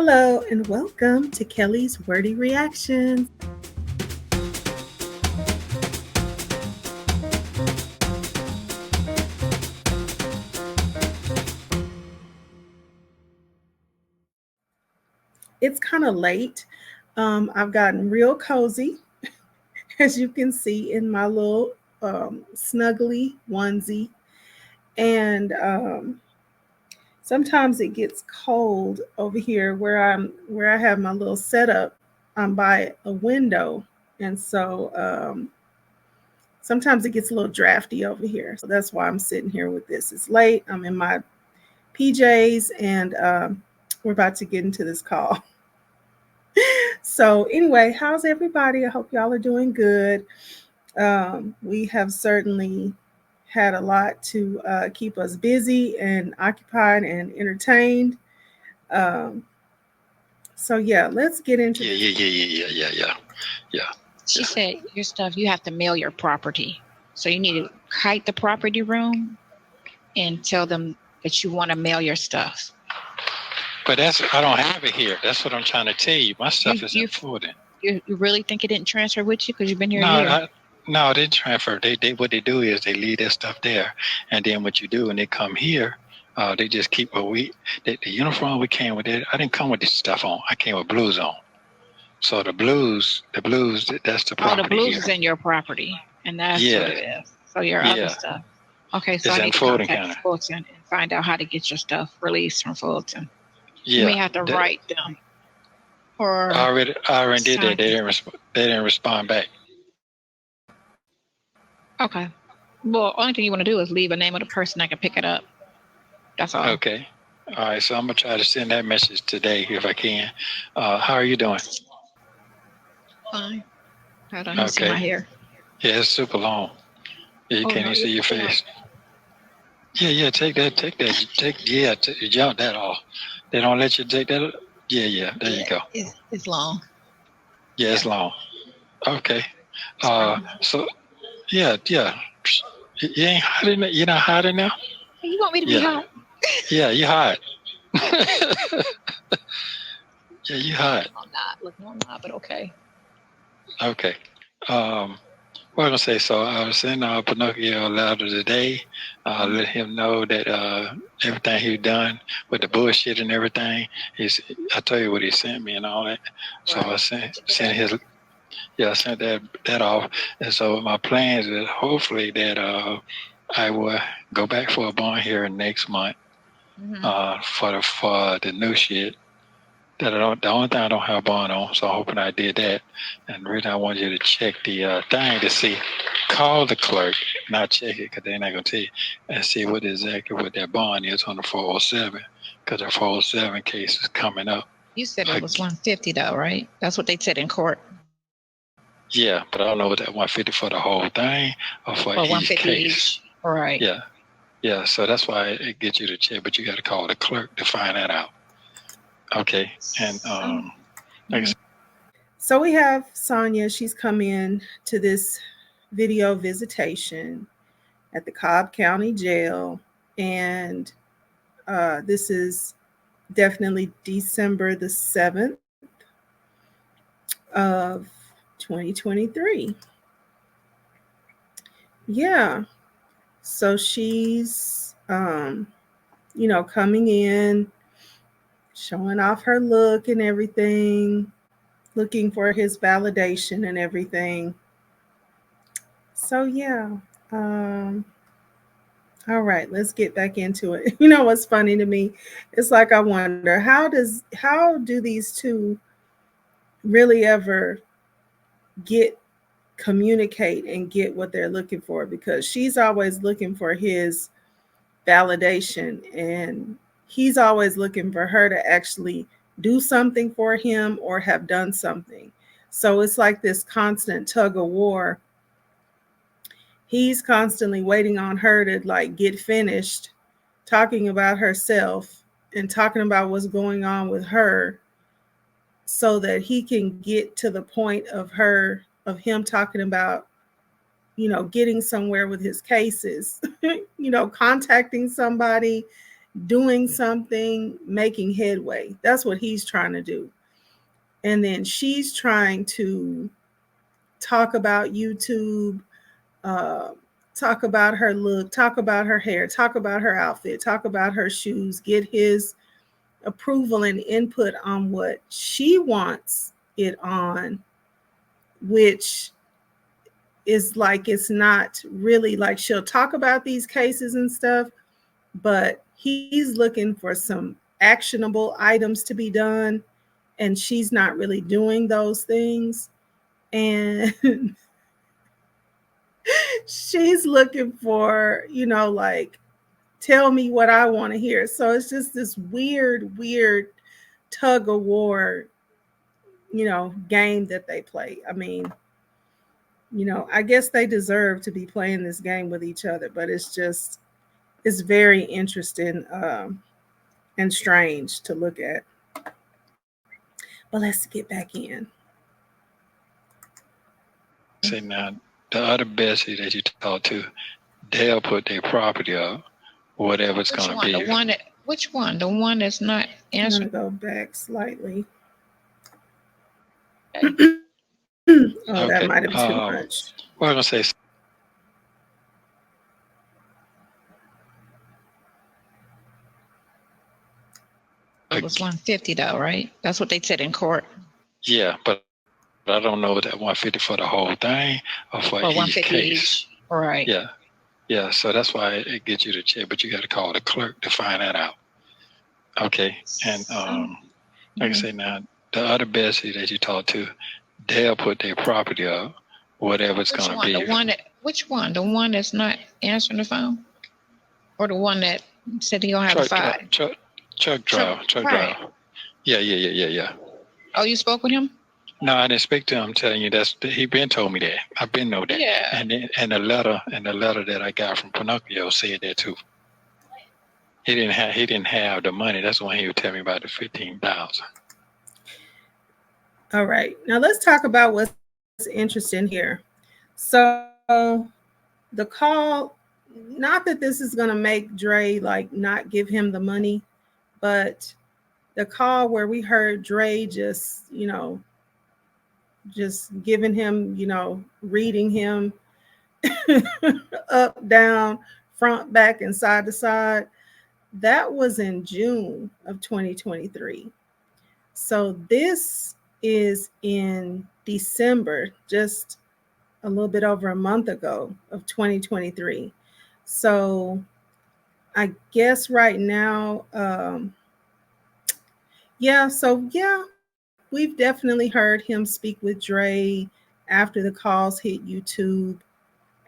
Hello and welcome to Kelly's Wordy Reactions. It's kind of late. I've gotten real cozy, as you can see in my little snuggly onesie. And sometimes it gets cold over here where I have my little setup. I'm by a window, and so sometimes it gets a little drafty over here. So that's why I'm sitting here with this. It's late. I'm in my PJs, and we're about to get into this call. So anyway, how's everybody? I hope y'all are doing good. We have certainly had a lot to keep us busy and occupied and entertained. Um, so yeah, let's get into Yeah. She said your stuff, you have to mail your property. So you need to kite the property room and tell them that you want to mail your stuff. But I don't have it here. That's what I'm trying to tell you. My stuff is in Florida. You really think it didn't transfer with you because you've been here a year? No, they transfer. They what they do is they leave their stuff there, and then what you do when they come here, they just keep the uniform we came with. I didn't come with this stuff on. I came with blues on. So the blues, that's the property. Oh, the blues here. Is in your property, and that's what it is. So your other stuff. Okay, so I need to contact Fulton and find out how to get your stuff released from Fulton. Yeah, you may have to write them. Or I already did that. They didn't respond back. Okay. Well, only thing you want to do is leave a name of the person that can pick it up. That's all. Okay. All right. So I'm gonna try to send that message today if I can. How are you doing? Fine. Hold on. You see my hair? Yeah, it's super long. Yeah, you can't even see your face. Yeah. Take that. Jump that off. They don't let you take that. Yeah. There you go. It's long. Yeah, it's long. Okay. So yeah. You ain't hot in there. You're not hot in now. You want me to be hot? Yeah, you hot. Yeah, you hot. I'm not. Look, no, I'm not. But okay. Okay. What I'm gonna say. So I was sending Pinocchio a letter today. Let him know that everything he done with the bullshit and everything. I tell you what he sent me and all that. So I sent his. Yeah, I sent that off. And so my plans is hopefully that I will go back for a bond here next month. For the new shit. The only thing I don't have a bond on, so I'm hoping I did that. And the reason I want you to check the thing to see, call the clerk, not check it because they're not gonna tell you, and see what their bond is on the 407, because the 407 case is coming up. You said it was 150 though, right? That's what they said in court. Yeah, but I don't know what that 150 for the whole thing or for each case. Right. Yeah. So that's why it gets you to check, but you got to call the clerk to find that out. Okay, and so we have Sonya. She's come in to this video visitation at the Cobb County Jail, and this is definitely December the 7th of 2023. Yeah, so she's coming in, showing off her look and everything, looking for his validation and everything. So yeah, all right, let's get back into it. You know what's funny to me? It's like I wonder how do these two really ever communicate and get what they're looking for, because she's always looking for his validation and he's always looking for her to actually do something for him or have done something. So it's like this constant tug of war. He's constantly waiting on her to get finished talking about herself and talking about what's going on with her so that he can get to the point of him talking about, getting somewhere with his cases, contacting somebody doing something, making headway. That's what he's trying to do. And then she's trying to talk about YouTube, uh, talk about her look, talk about her hair, talk about her outfit, talk about her shoes, get his approval and input on what she wants it on, which is like, it's not really like, she'll talk about these cases and stuff, but he's looking for some actionable items to be done, and she's not really doing those things. And she's looking for, like, tell me what I want to hear. So it's just this weird tug of war, game that they play. I mean, I guess they deserve to be playing this game with each other, but it's very interesting and strange to look at. But let's get back in. Say now, the other Bessie that you talk to, they'll put their property up, whatever it's going to be. Which one? The one that's not answering? I'm going to go back slightly. Okay. Oh, that might have been too much. Well, I'm going to say... It was 150 though, right? That's what they said in court. Yeah, but I don't know that 150 for the whole thing or for each case. Right. Yeah. So that's why it gets you to check, but you got to call the clerk to find that out. Okay. And like I say now, the other Bessie that you talk to, they'll put their property up, whatever it's going to be. Which one? The one that's not answering the phone, or the one that said he don't have a file? Truck driver. Yeah. Oh, you spoke with him? No, I didn't speak to him. I'm telling you, he been told me that. I've been know that. Yeah. And the letter that I got from Pinocchio said that too. He didn't have the money. That's when he would tell me about the 15,000. All right. Now let's talk about what's interesting here. So the call, not that this is going to make Dre like not give him the money, but the call where we heard Dre just giving him, reading him up, down, front, back, and side to side, that was in June of 2023. So this is in December, just a little bit over a month ago of 2023. So I guess right now, we've definitely heard him speak with Dre after the calls hit YouTube,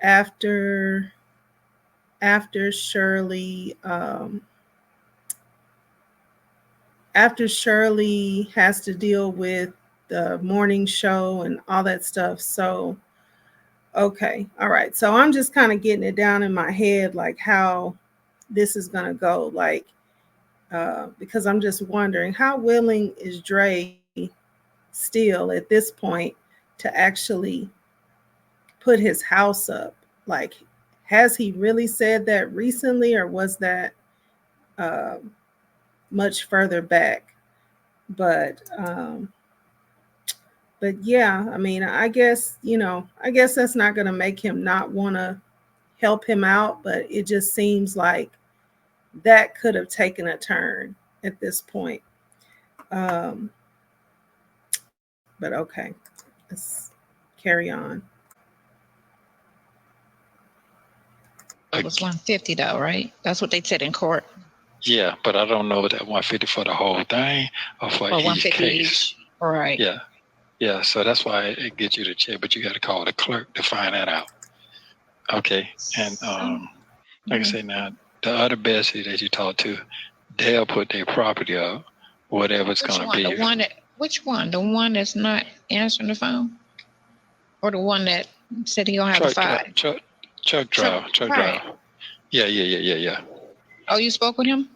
after Shirley, after Shirley has to deal with the morning show and all that stuff. So, okay, all right. So I'm just kind of getting it down in my head, like how this is going to go, like, because I'm just wondering, how willing is Dre still at this point to actually put his house up? Like, has he really said that recently, or was that much further back? But yeah, I mean, I guess that's not going to make him not want to help him out, but it just seems like that could have taken a turn at this point. But okay, let's carry on. It was 150 though, right? That's what they said in court. Yeah, but I don't know that 150 for the whole thing or for each case. Right. Yeah. So that's why it gets you to check, but you got to call the clerk to find that out. Okay. And like I say now, the other Bessie that you talk to, they'll put their property up, whatever it's going to be. Which one? The one that's not answering the phone, or the one that said he don't have a file? Truck driver. Yeah. Oh, you spoke with him?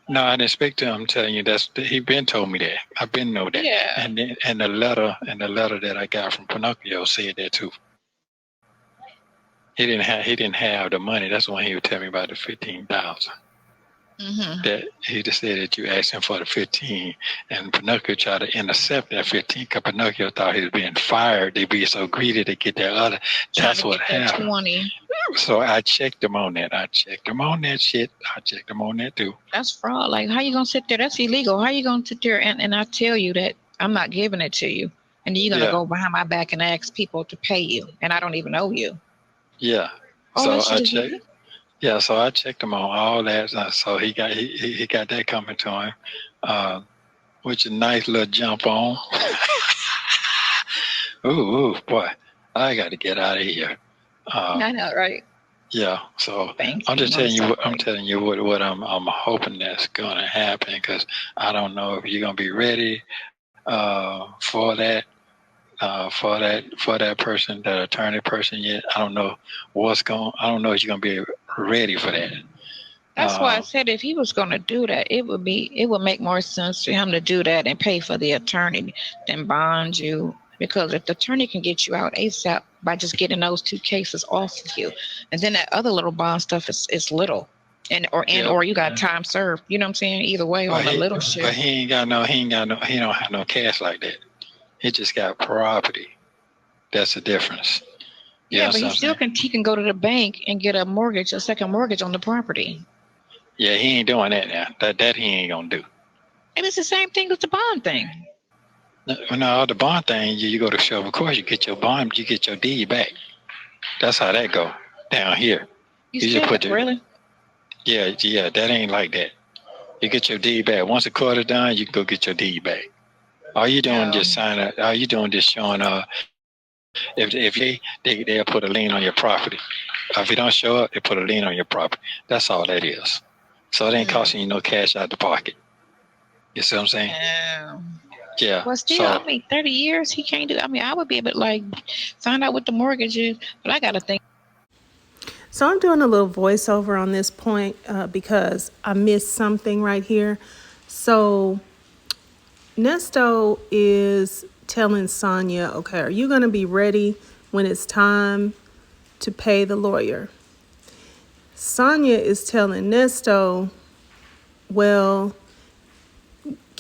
No, I didn't speak to him. I'm telling you, he been told me that. I've been know that. Yeah. And the letter that I got from Pinocchio said that too. He didn't have the money. That's when he would tell me about the 15,000. that he just said that you asked him for the 15, and Pinocchio tried to intercept that 15 because Pinocchio thought he was being fired. They be so greedy to get that other. That's what happened. 20. So I checked him on that. I checked him on that shit. I checked him on that too. That's fraud. Like, how you gonna sit there? That's illegal. How you gonna sit there and I tell you that I'm not giving it to you, and then you're gonna go behind my back and ask people to pay you, and I don't even know you. Yeah. So I checked. Yeah, so I checked him on all that. So he got that coming to him, which is a nice little jump on. ooh, boy, I got to get out of here. I know, right? Yeah, so I'm just telling you. I'm telling you what I'm hoping that's gonna happen, because I don't know if you're gonna be ready for that. For that person, that attorney person yet. I don't know I don't know if you're gonna be ready for that. That's why I said if he was gonna do that, it would make more sense for him to do that and pay for the attorney than bond you. Because if the attorney can get you out ASAP by just getting those 2 cases off of you, and then that other little bond stuff is little, or you got time served. You know what I'm saying? Either way, on the little shit. But he don't have no cash like that. He just got property. That's the difference. Yeah, but he can go to the bank and get a second mortgage on the property. Yeah, he ain't doing that now. That he ain't gonna do. And it's the same thing with the bond thing. No, the bond thing, you go to show. Of course, you get your bond, you get your deed back. That's how that go down here. You just put really? Yeah, that ain't like that. You get your deed back. Once the court is done, you can go get your deed back. All you doing just sign up. All you doing just showing if they'll put a lien on your property. If you don't show up, they put a lien on your property. That's all that is. So it ain't costing you no cash out the pocket. You see what I'm saying? Yeah. Well, still, 30 years he can't do. I would be able to find out what the mortgage is, but I gotta think. So I'm doing a little voiceover on this point because I missed something right here. So Nesto is telling Sonya, okay, are you going to be ready when it's time to pay the lawyer? Sonya is telling Nesto, well,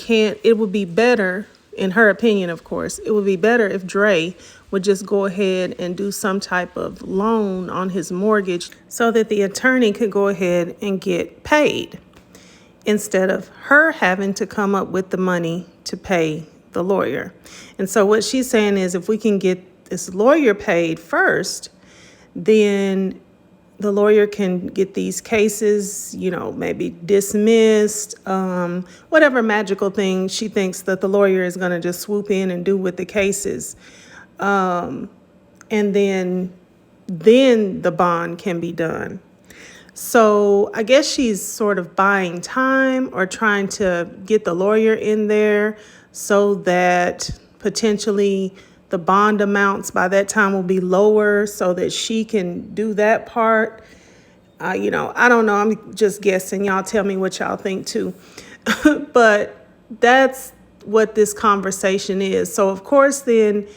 it would be better, in her opinion, of course, it would be better if Dre would just go ahead and do some type of loan on his mortgage so that the attorney could go ahead and get paid, instead of her having to come up with the money to pay the lawyer. And so what she's saying is, if we can get this lawyer paid first, then the lawyer can get these cases, maybe dismissed, whatever magical thing she thinks that the lawyer is going to just swoop in and do with the cases. And then the bond can be done. So I guess she's sort of buying time or trying to get the lawyer in there so that potentially the bond amounts by that time will be lower so that she can do that part. I don't know. I'm just guessing. Y'all tell me what y'all think too. But that's what this conversation is. So of course then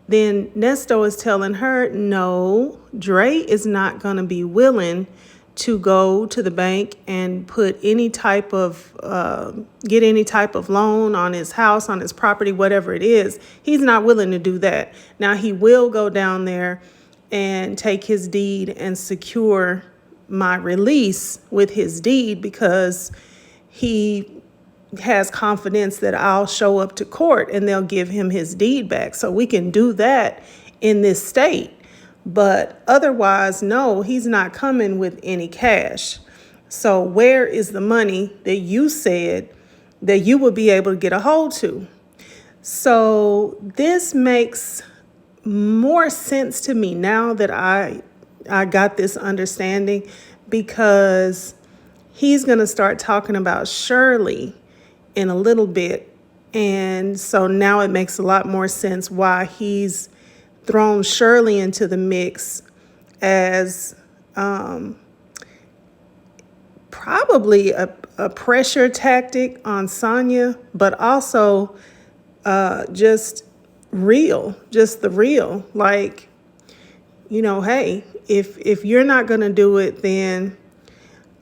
Nesto is telling her, no, Dre is not going to be willing to go to the bank and put any type of, get any type of loan on his house, on his property, whatever it is. He's not willing to do that. Now, he will go down there and take his deed and secure my release with his deed because he has confidence that I'll show up to court and they'll give him his deed back. So we can do that in this state. But otherwise, no, he's not coming with any cash. So where is the money that you said that you would be able to get a hold to? So this makes more sense to me now that I got this understanding, because he's going to start talking about Shirley in a little bit. And so now it makes a lot more sense why he's thrown Shirley into the mix as probably a pressure tactic on Sonya, but also just the real. Like, hey, if you're not going to do it, then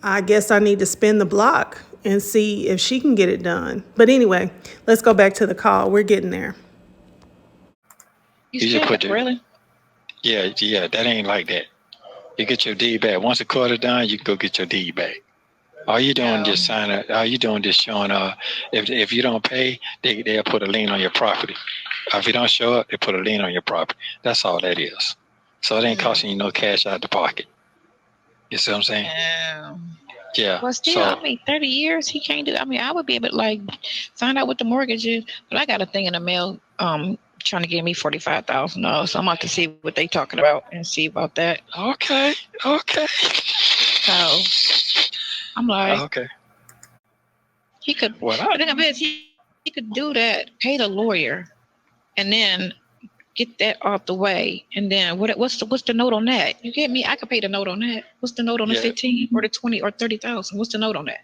I guess I need to spin the block and see if she can get it done. But anyway, let's go back to the call. We're getting there. You just put really? Yeah, that ain't like that. You get your deed back. Once the quarter done, you can go get your deed back. All you doing just sign it. All you doing just showing if you don't pay, they'll put a lien on your property. If you don't show up, they put a lien on your property. That's all that is. So it ain't costing you no cash out the pocket. You see what I'm saying? Yeah. Well, still, I mean, 30 years, he can't do. I mean, I would be able to like find out what the mortgage is, but I got a thing in the mail trying to give me $45,000. So I'm about to see what they talking about and see about that. Okay. So I'm like, okay. He could. Well, the thing is, he could do that, pay the lawyer, and then get that off the way. And then what's the note on that? You get me? I could pay the note on that. What's the note on the 15 or the 20 or 30,000? What's the note on that?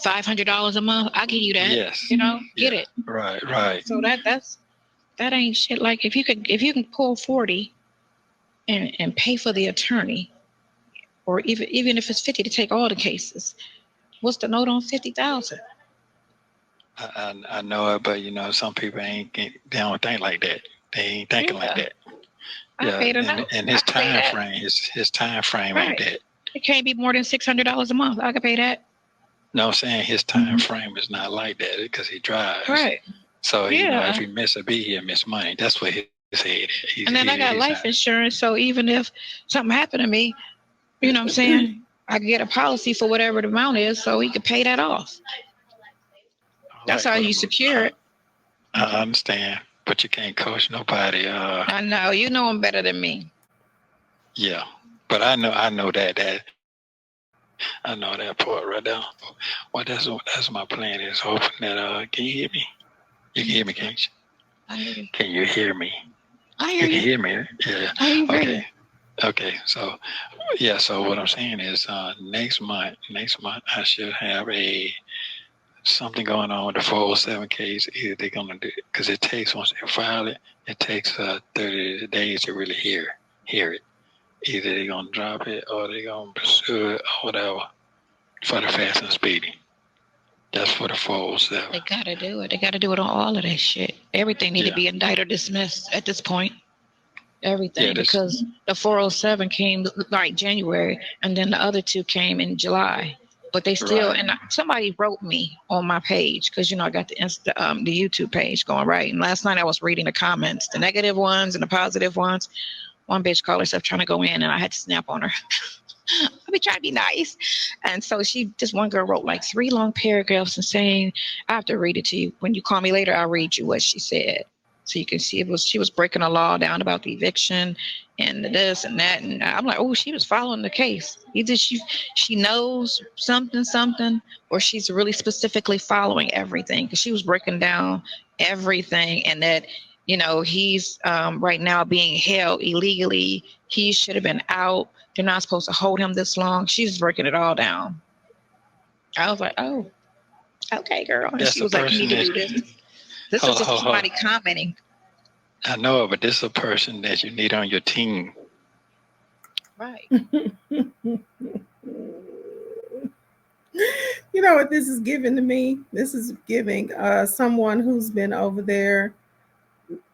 $500 a month. I'll give you that. Yes. You know, get it. Right. So that ain't shit. Like if you can pull 40 and pay for the attorney, or even if it's 50 to take all the cases, what's the note on 50,000? I know it, but some people they don't think like that. They ain't thinking like that. And his time frame ain't that. It can't be more than $600 a month. I could pay that. No, I'm saying his time frame is not like that because he drives. Right. So if he miss a beat, he'll miss money. That's what his head is. And then I got life insurance, so even if something happened to me, you know what I'm saying, I could get a policy for whatever the amount is, so he could pay that off. That's how you secure it. I understand, but you can't coach nobody. I know you know him better than me. Yeah, but I know that I know that part right now. Well, that's my plan. Is hoping that can you hear me? You can hear me, can't you? I hear you. Can you hear me? I hear you. You can hear me. Yeah. I hear you. Okay. So what I'm saying is next month I should have something going on with the 407 case. Either they're gonna do it because it takes, once they file it, it takes 30 days to really hear it. Either they're gonna drop it or they're gonna pursue it or whatever for the fast and speedy. That's for the 407. They gotta do it. They gotta do it on all of that shit. Everything need to be indicted or dismissed at this point. Everything, because the 407 came like January, and then the other two came in July. But they still, and somebody wrote me on my page, because I got the YouTube page going, right? And last night I was reading the comments, the negative ones and the positive ones. One bitch called herself trying to go in, and I had to snap on her. I be trying to be nice. And so this one girl wrote like 3 long paragraphs and saying, I have to read it to you. When you call me later, I'll read you what she said. So you can see she was breaking the law down about the eviction and this and that. And I'm like, oh, she was following the case. Either she knows something, or she's really specifically following everything, because she was breaking down everything. And that, he's right now being held illegally. He should have been out. They're not supposed to hold him this long. She's breaking it all down. I was like, oh, okay, girl. And she was like, you need to do this. This is just somebody commenting. I know, but this is a person that you need on your team. Right. You know what this is giving to me? This is giving someone who's been over there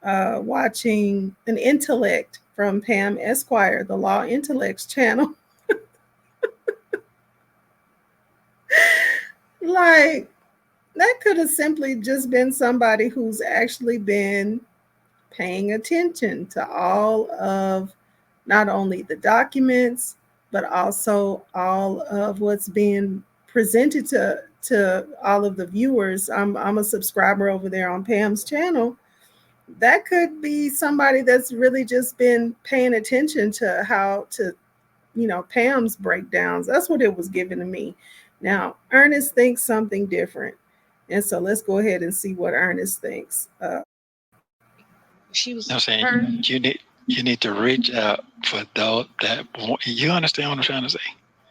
watching an intellect from Pam Esquire, the Law Intellects channel. Like, that could have simply just been somebody who's actually been paying attention to all of not only the documents, but also all of what's being presented to all of the viewers. I'm a subscriber over there on Pam's channel. That could be somebody that's really just been paying attention to how to, Pam's breakdowns. That's what it was given to me. Now, Ernest thinks something different. And so let's go ahead and see what Ernest thinks. She was saying you need to reach out for those that you understand what I'm trying to say.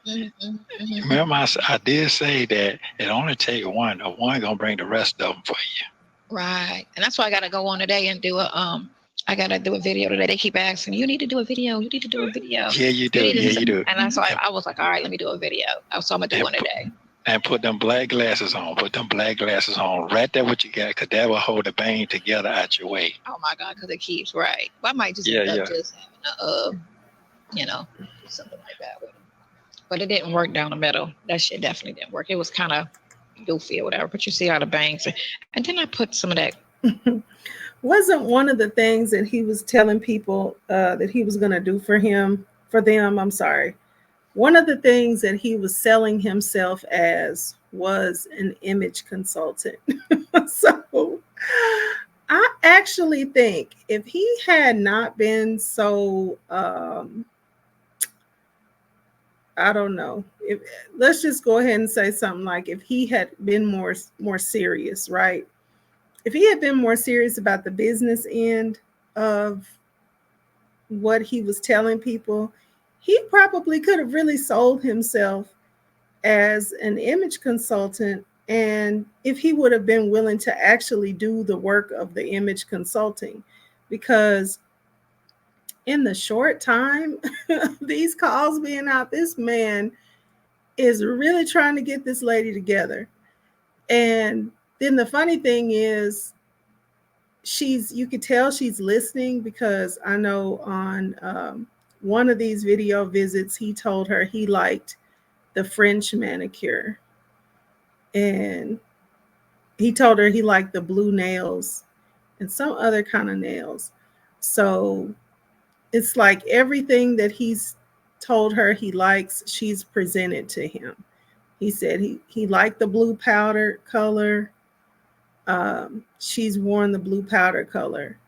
Mm-hmm. Remember, I did say that it only take one. One gonna bring the rest of them for you. Right, and that's why I got to go on today and do a I gotta do a video today. They keep asking, you need to do a video. You need to do a video. Yeah, you do. Yeah, you do. And I was like, all right, let me do a video. So I'm gonna do one today. And put them black glasses on. Put them black glasses on right there. What you got? Because that will hold the bang together out your way. Oh my God, because it keeps right. But I might just end up just having something like that with them. But it didn't work down the middle. That shit definitely didn't work. It was kind of goofy or whatever. But you see how the bangs. And then I put some of that. Wasn't one of the things that he was telling people that he was going to do for them? I'm sorry. One of the things that he was selling himself as was an image consultant. So I actually think if he had not been so, I don't know, let's just go ahead and say something like if he had been more serious, right? If he had been more serious about the business end of what he was telling people, he probably could have really sold himself as an image consultant. And if he would have been willing to actually do the work of the image consulting, because in the short time these calls being out, this man is really trying to get this lady together. And then the funny thing is, you could tell she's listening, because I know on one of these video visits, he told her he liked the French manicure. And he told her he liked the blue nails and some other kind of nails. So it's like everything that he's told her he likes, she's presented to him. He said he liked the blue powder color. She's worn the blue powder color.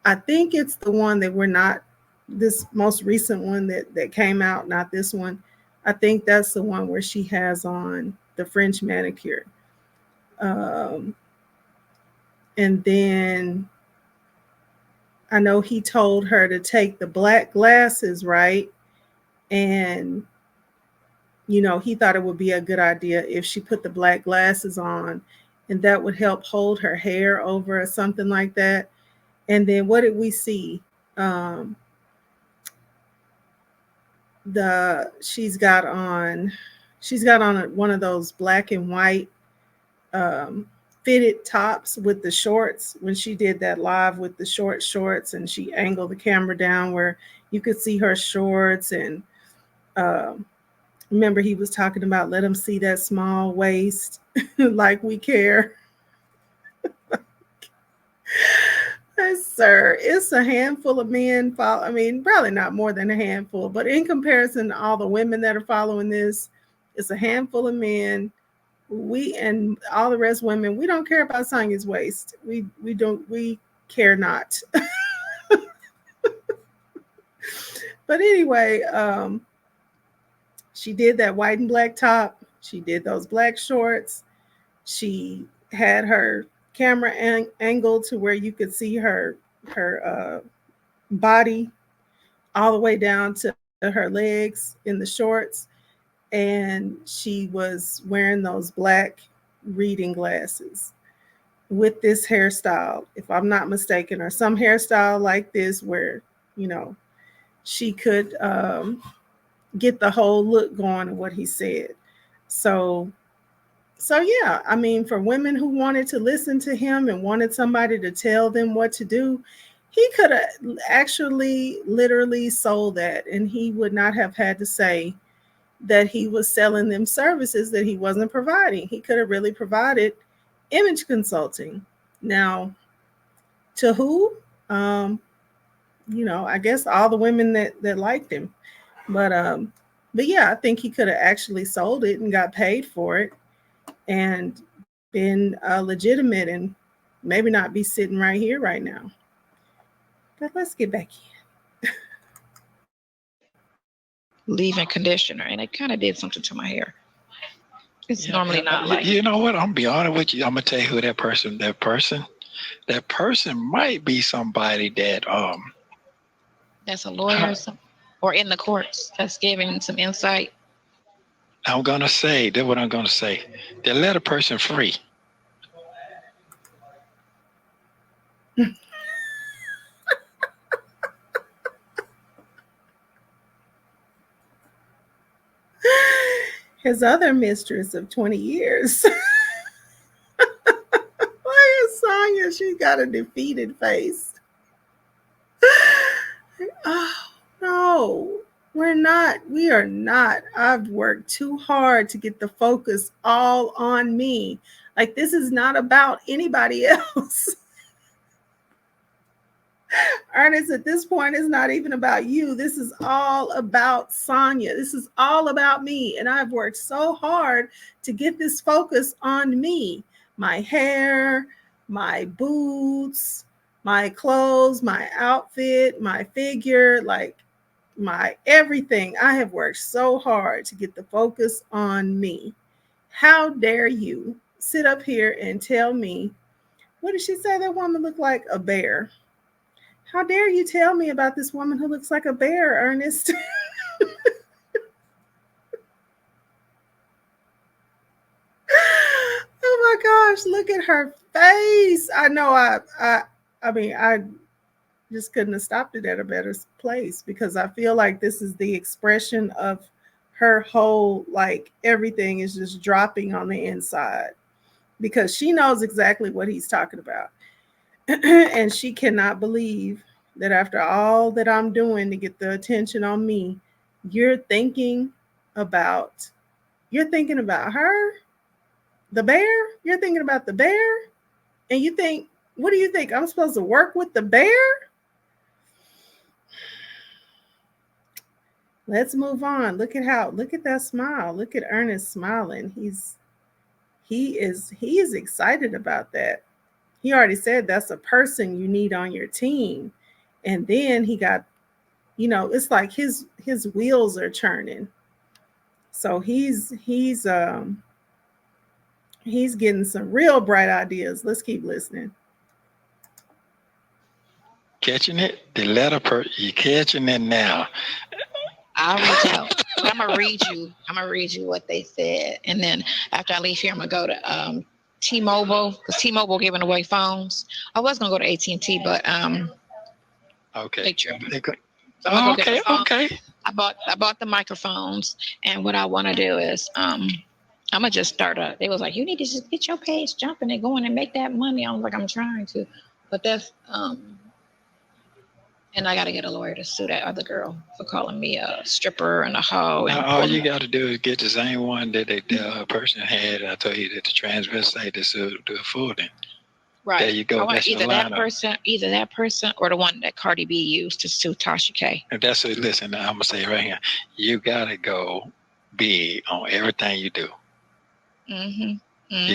I think it's the one that we're not, this most recent one that came out, not this one. I think that's the one where she has on the French manicure. And then I know he told her to take the black glasses, right? And, he thought it would be a good idea if she put the black glasses on, and that would help hold her hair over or something like that. And then what did we see? She's got on one of those black and white fitted tops with the shorts, when she did that live with the short shorts, and she angled the camera down where you could see her shorts. And remember, he was talking about let them see that small waist like we care. Yes, sir, it's a handful of men probably not more than a handful, but in comparison to all the women that are following this, it's a handful of men. We and all the rest women, we don't care about Sonia's waist. We care not. But anyway, she did that white and black top. She did those black shorts. She had her camera angled to where you could see her body all the way down to her legs in the shorts. And she was wearing those black reading glasses with this hairstyle, if I'm not mistaken, or some hairstyle like this where, she could get the whole look going of what he said. So yeah, for women who wanted to listen to him and wanted somebody to tell them what to do, he could have actually literally sold that, and he would not have had to say that he was selling them services that he wasn't providing. He could have really provided image consulting. Now, to who? I guess all the women that liked him. But yeah, I think he could have actually sold it and got paid for it and been legitimate, and maybe not be sitting right here right now. But let's get back in. Leave-in conditioner, and it kind of did something to my hair. It's normally not like. You know what? I'm gonna be honest with you. I'm gonna tell you who that person might be somebody that that's a lawyer or in the courts that's giving some insight. I'm gonna say that's what I'm gonna say. They let a person free. his other mistress of 20 years. Why is Sonya? She got a defeated face. Oh, no, we're not. We are not. I've worked too hard to get the focus all on me. Like, this is not about anybody else. Ernest, at this point, it's not even about you. This is all about Sonya. This is all about me. And I've worked so hard to get this focus on me. My hair, my boots, my clothes, my outfit, my figure, like my everything. I have worked so hard to get the focus on me. How dare you sit up here and tell me, what did she say? That woman looked like a bear. How dare you tell me about this woman who looks like a bear, Ernest? Oh my gosh, look at her face. I know I mean, I just couldn't have stopped it at a better place, because I feel like this is the expression of her whole, like, everything is just dropping on the inside, because she knows exactly what he's talking about. And she cannot believe that after all that I'm doing to get the attention on me, you're thinking about her, the bear. You're thinking about the bear, and you think, what do you think? I'm supposed to work with the bear? Let's move on. Look at that smile. Look at Ernest smiling. He is excited about that. He already said that's a person you need on your team. And then he got, it's like his wheels are churning. So he's getting some real bright ideas. Let's keep listening. Catching it? The letter you catching it now. I'll reach out. I'm gonna read you what they said, and then after I leave here, I'm gonna go to T-Mobile, because T-Mobile giving away phones. I was gonna go to AT&T, but okay. Okay. I bought the microphones, and what I want to do is I'm gonna just start up. They was like, you need to just get your page jumping and going and make that money. I was like, I'm trying to, but that's and I got to get a lawyer to sue that other girl for calling me a stripper and a hoe. And all you got to do is get the same one that the person had. I told you that the transvestite to sue the fool. Then right there you go. That's either that person or the one that Cardi B used to sue Tasha K. And that's what. Listen, I'm gonna say right here. You gotta go big on everything you do. You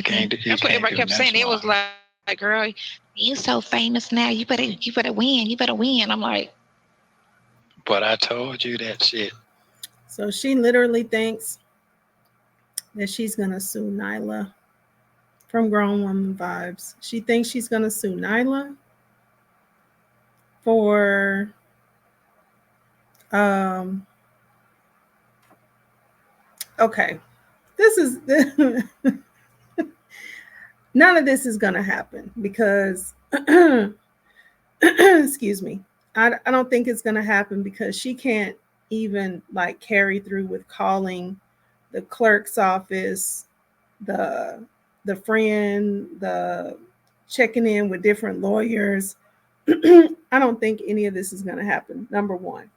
can't do. That's what everybody kept saying. It was like, girl, you so famous now. You better win. You better win. I'm like, but I told you that shit. So she literally thinks that she's gonna sue Nyla from Grown Woman Vibes. She thinks she's gonna sue Nyla for okay. This is none of this is going to happen, because excuse me, I don't think it's going to happen, because she can't even like carry through with calling the clerk's office, the friend, the checking in with different lawyers. I don't think any of this is going to happen, number one.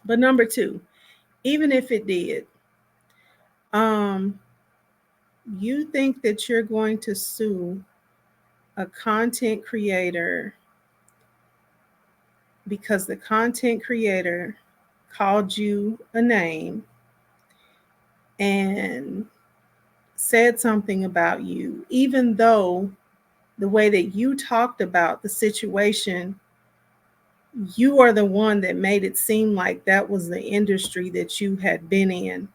But number two, even if it did, you think that you're going to sue a content creator because the content creator called you a name and said something about you, even though the way that you talked about the situation, you are the one that made it seem like that was the industry that you had been in.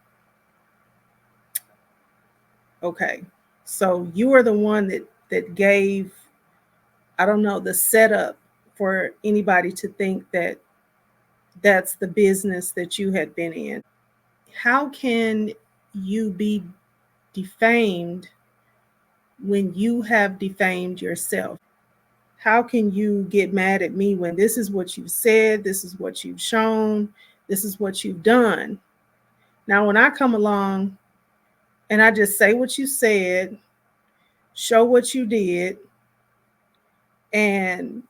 Okay, so you are the one that gave, I don't know, the setup for anybody to think that that's the business that you had been in. How can you be defamed when you have defamed yourself? How can you get mad at me when this is what you've said, this is what you've shown, this is what you've done? Now, when I come along and I just say what you said, show what you did, and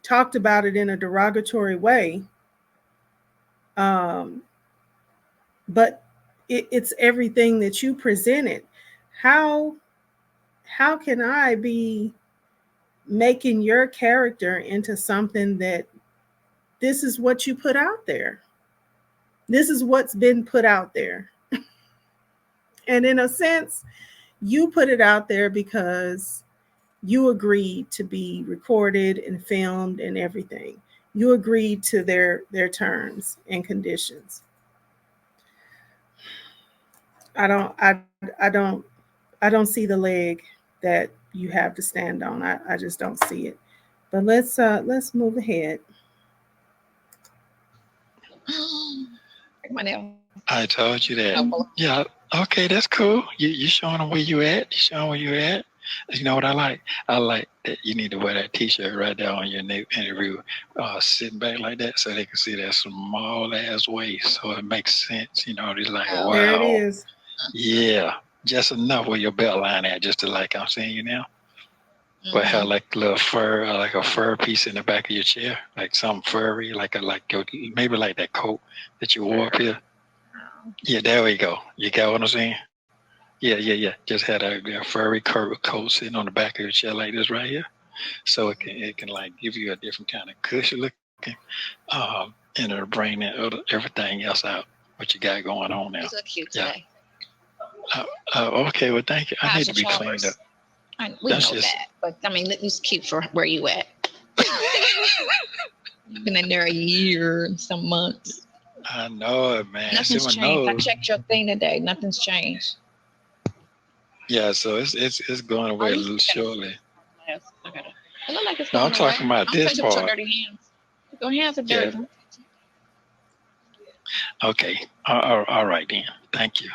talked about it in a derogatory way, um, but it's everything that you presented. How how can I be making your character into something that this is what you put out there? This is what's been put out there. And in a sense, you put it out there because you agreed to be recorded and filmed and everything. You agreed to their terms and conditions. I don't see the leg that you have to stand on. I just don't see it. But let's move ahead. My nail. I told you that. Yeah. Okay, that's cool. You showing them where you at. You showing where you at. You know what I like? I like that you need to wear that T-shirt right there on your interview, sitting back like that, so they can see that small ass waist, so it makes sense. You know, they're like, wow. There it is. Yeah, just enough where your belt line at, just to like I'm seeing you now. But have like a little fur, like a fur piece in the back of your chair, like something furry, like maybe like that coat that you wore up here. Yeah, there we go. You got what I'm saying? Yeah. Just had a furry coat sitting on the back of your chair like this right here, so it can like give you a different kind of cushion looking, and it'll bring everything else out what you got going on now. You look cute today. Okay, well, thank you. I need to be cleaned up. We know that, but I mean, let me keep for where you at. You've been in there a year and some months. I know it, man. Nothing's changed. I checked your thing today. Nothing's changed. Yeah, so it's going away a little shortly. It look like it's going I'm talking away. about this part. Your dirty hands. Your hands are dirty. Yeah. Okay. All right then. Thank you.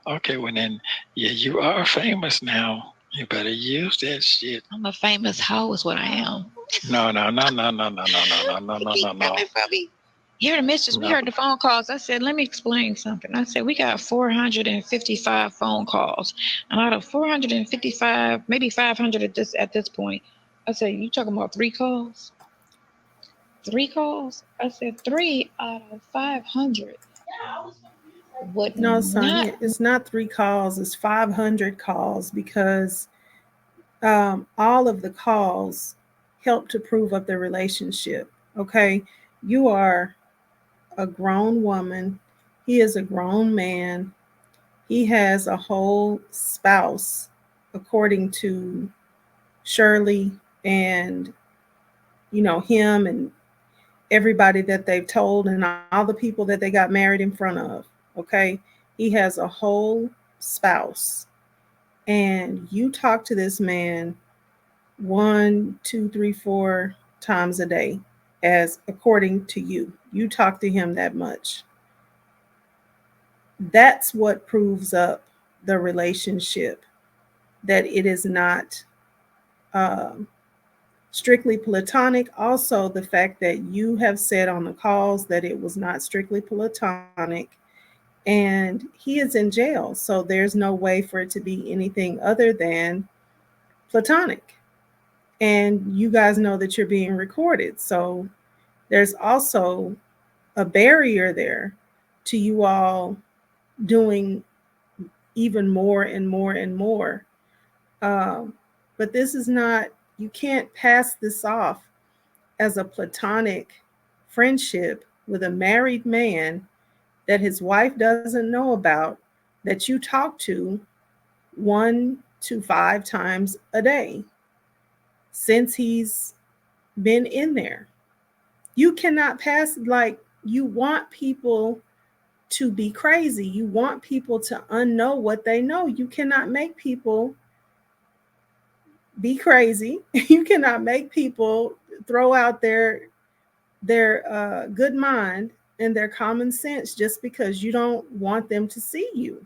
Okay, well then, yeah, you are famous now. You better use that shit. I'm a famous hoe is what I am. No. You're the mistress. We heard the phone calls. I said, let me explain something. I said, we got 455 phone calls. And out of 455, maybe 500 at this point, I said, you talking about 3 calls? 3 calls? I said, 3 out of 500. No, Sonia, it's not 3 calls. It's 500 calls because all of the calls help to prove up the relationship. Okay, you are a grown woman. He is a grown man. He has a whole spouse, according to Shirley and him and everybody that they've told and all the people that they got married in front of. Okay, he has a whole spouse, and you talk to this man 1, 2, 3, 4 times a day, as according to you talk to him that much. That's what proves up the relationship, that it is not strictly platonic. Also, the fact that you have said on the calls that it was not strictly platonic, and he is in jail, so there's no way for it to be anything other than platonic. And you guys know that you're being recorded, so there's also a barrier there to you all doing even more and more and more. But this is not, you can't pass this off as a platonic friendship with a married man that his wife doesn't know about, that you talk to 1 to 5 times a day since he's been in there. You cannot pass, like, you want people to be crazy. You want people to unknow what they know. You cannot make people be crazy. You cannot make people throw out their good mind and their common sense just because you don't want them to see you.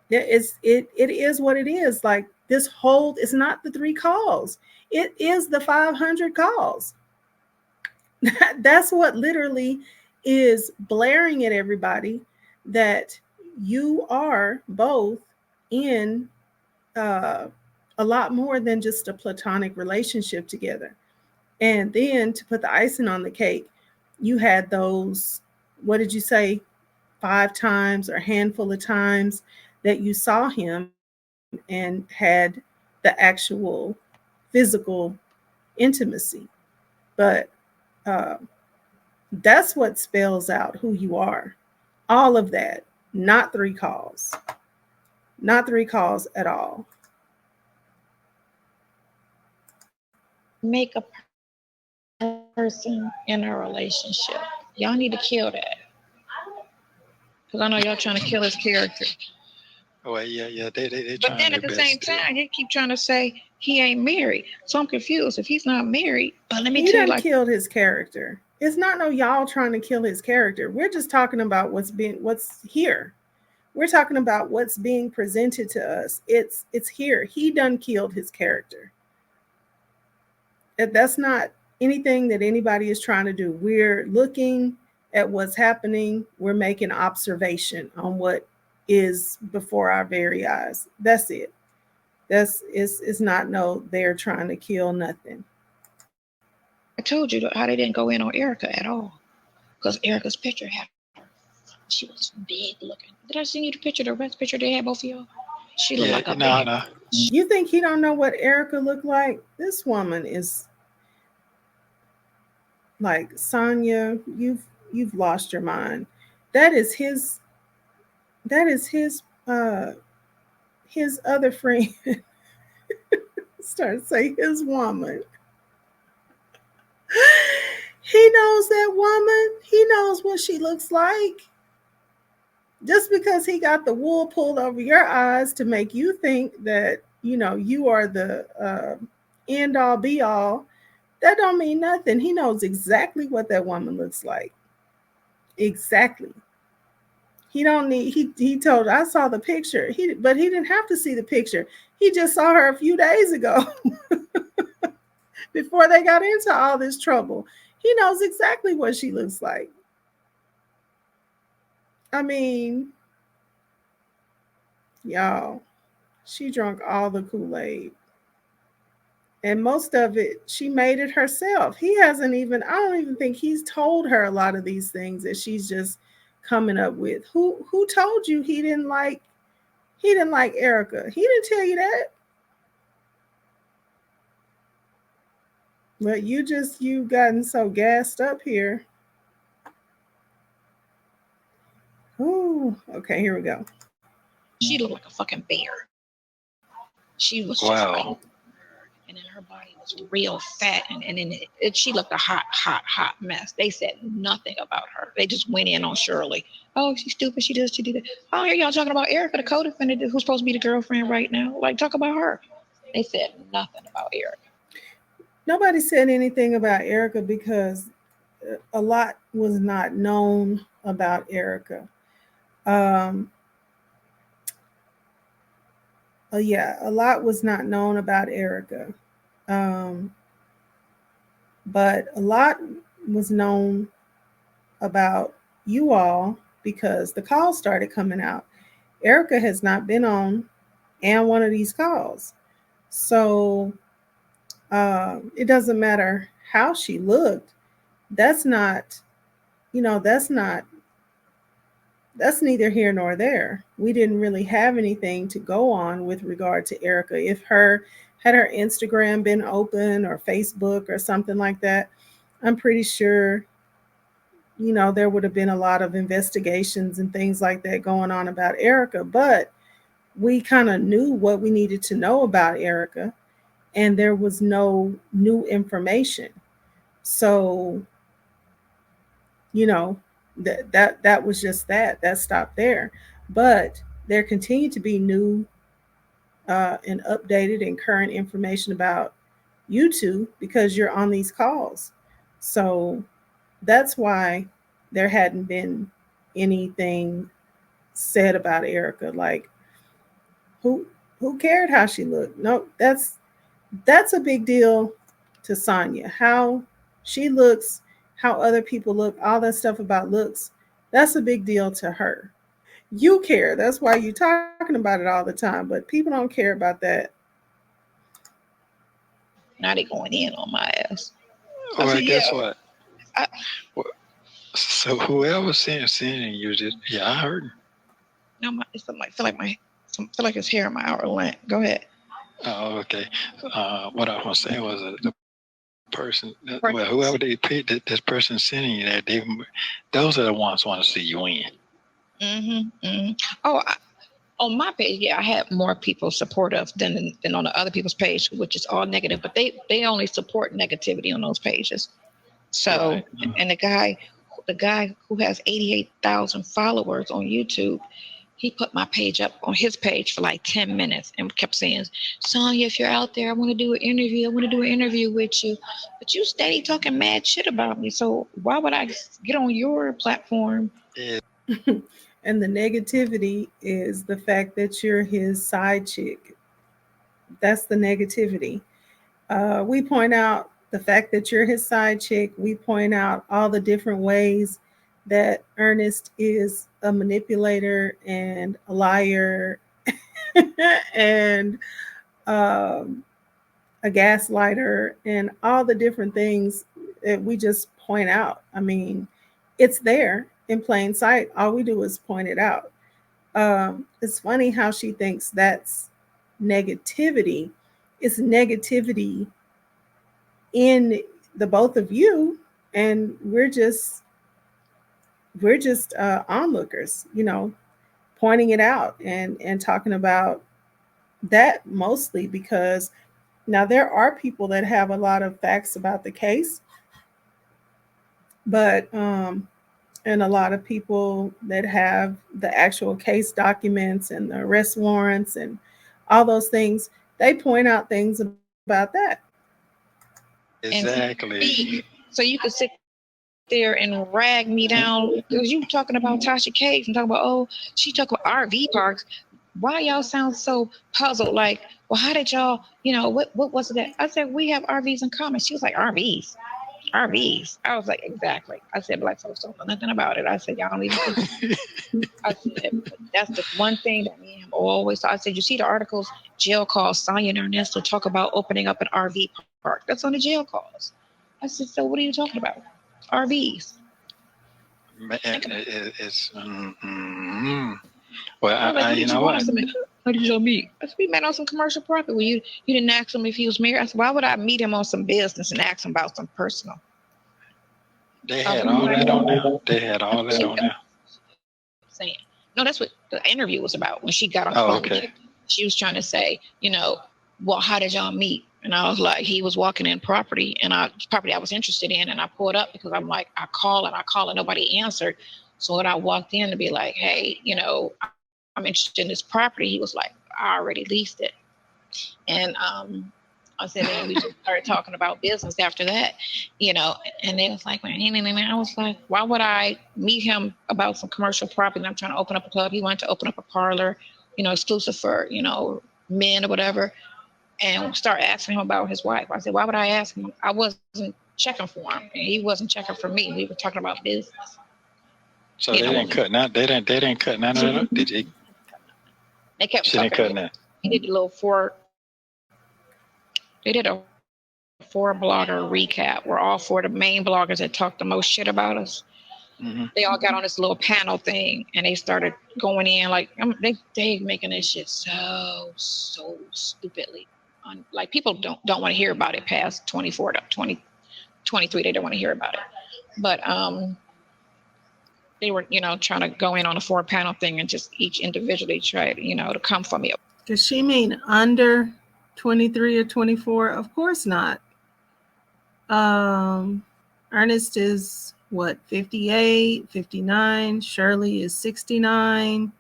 It is what it is. Like, this whole, it's not the 3 calls. It is the 500 calls. That's what literally is blaring at everybody, that you are both in uh, a lot more than just a platonic relationship together. And then to put the icing on the cake, you had those, what did you say, 5 times or handful of times that you saw him and had the actual physical intimacy. But uh, that's what spells out who you are. All of that, not 3 calls, not 3 calls at all. Make a person in a relationship. Y'all need to kill that. Because I know y'all trying to kill his character. Well, yeah, they But trying then their at the best same to. time, he keep trying to say he ain't married. So I'm confused. If he's not married, but let me He tell you, done like, killed his character. It's not no y'all trying to kill his character. We're just talking about what's here. We're talking about what's being presented to us. It's here. He done killed his character. That's not anything that anybody is trying to do. We're looking at what's happening. We're making observation on what is before our very eyes. That's it. That's it's not no they're trying to kill nothing. I told you how they didn't go in on Erica at all. Because Erica's picture had her. She was big looking. Did I send you the picture, the rest picture they had both of y'all? She looked like a no, big. no. You think he don't know what Erica looked like? This woman is like Sonya. You've lost your mind. That is his. That is his other friend. Start say his woman. He knows that woman. He knows what she looks like. Just because he got the wool pulled over your eyes to make you think that you are the end all be all, that don't mean nothing. He knows exactly what that woman looks like. Exactly. He don't need. He told. I saw the picture. But he didn't have to see the picture. He just saw her a few days ago before they got into all this trouble. He knows exactly what she looks like. I mean, y'all, she drank all the Kool-Aid. And most of it, she made it herself. He hasn't even, I don't even think he's told her a lot of these things that she's just coming up with. Who told you he didn't like Erica? He didn't tell you that. But you've gotten so gassed up here. Ooh, okay, here we go. She looked like a fucking bear. She was just Wow. like, and then her body was real fat, and then she looked a hot mess. They said nothing about her. They just went in on Shirley. Oh, she's stupid. She did that. I don't hear y'all talking about Erica, the co-defendant, who's supposed to be the girlfriend right now. Like, talk about her. They said nothing about Erica. Nobody said anything about Erica because a lot was not known about Erica. Um, yeah, a lot was not known about Erica. Um, but a lot was known about you all because the calls started coming out. Erica has not been on and one of these calls. So it doesn't matter how she looked. That's not, that's not, that's neither here nor there. We didn't really have anything to go on with regard to Erica. If had her Instagram been open or Facebook or something like that, I'm pretty sure, there would have been a lot of investigations and things like that going on about Erica. But we kind of knew what we needed to know about Erica, and there was no new information. So, you know, that was just that stopped there. But there continued to be new and updated and current information about you two because you're on these calls. So that's why there hadn't been anything said about Erica. Like who who cared how she looked? No, that's a big deal to Sonya. How she looks, how other people look, all that stuff about looks, that's a big deal to her. You care. That's why you're talking about it all the time. But people don't care about that. Now they going in on my ass. Well, guess yeah. what? I, So whoever sending you this, yeah, I heard. no, it's feel like it's hair in my outer lip. Go ahead. Oh, okay. What I was gonna say was the person, well, whoever they picked, this person sending you that, those are the ones who want to see you win. Oh, on my page, yeah, I had more people supportive than on the other people's page, which is all negative. But they only support negativity on those pages. So, right. And the guy who has 88,000 followers on YouTube, he put my page up on his page for like 10 minutes and kept saying, Sonya, if you're out there, I want to do an interview. I want to do an interview with you. But you steady talking mad shit about me. So why would I get on your platform? Yeah. And the negativity is the fact that you're his side chick. That's the negativity. We point out the fact that you're his side chick. We point out all the different ways that Ernest is a manipulator and a liar and a gaslighter and all the different things that we just point out. I mean, it's there in plain sight. All we do is point it out. It's funny how she thinks that's negativity. It's negativity in the both of you, and we're just onlookers, pointing it out and talking about that mostly because now there are people that have a lot of facts about the case, but and a lot of people that have the actual case documents and the arrest warrants and all those things, they point out things about that. Exactly. So you could sit there and rag me down because you talking about Tasha Cakes and talking about, oh, she talk about RV parks. Why y'all sound so puzzled? Like, well, how did y'all, what was it that? I said, we have RVs in common. She was like, RVs. RVs. I was like, exactly. I said, black folks don't know nothing about it. I said, y'all don't even. I said, that's the one thing that me and him always. I said, you see the articles, jail calls, Sonya and Ernest will talk about opening up an RV park. That's on the jail calls. I said, so what are you talking about? RVs. Man, it's well, you know what? How did y'all meet? I said, we met on some commercial property. Well, you didn't ask him if he was married. I said, why would I meet him on some business and ask him about some personal? They had all that on there. They had all that on there. Saying, no, that's what the interview was about. When she got on the phone, okay. She was trying to say, well, how did y'all meet? And I was like, he was walking in property I was interested in, and I pulled up because I'm like, I call and nobody answered. So when I walked in to be like, hey, I'm interested in this property, he was like, I already leased it. And I said, and we just started talking about business after that, and they was like, I was like, why would I meet him about some commercial property? And I'm trying to open up a club. He wanted to open up a parlor, exclusive for, men or whatever. And start asking him about his wife. I said, why would I ask him? I wasn't checking for him, and he wasn't checking for me. We were talking about business. So they didn't cut none. They didn't cut none of it. Did they? They kept. She didn't cut none. He did a little They did a 4-blogger recap where all 4 of the main bloggers that talked the most shit about us. Mm-hmm. They all got on this little panel thing and they started going in like they making this shit so stupidly. Like people don't want to hear about it past 24 to 23. They don't want to hear about it. But they were trying to go in on a 4-panel thing and just each individually try to come for me. Does she mean under 23 or 24? Of course not. Ernest is what, 58, 59. Shirley is 69.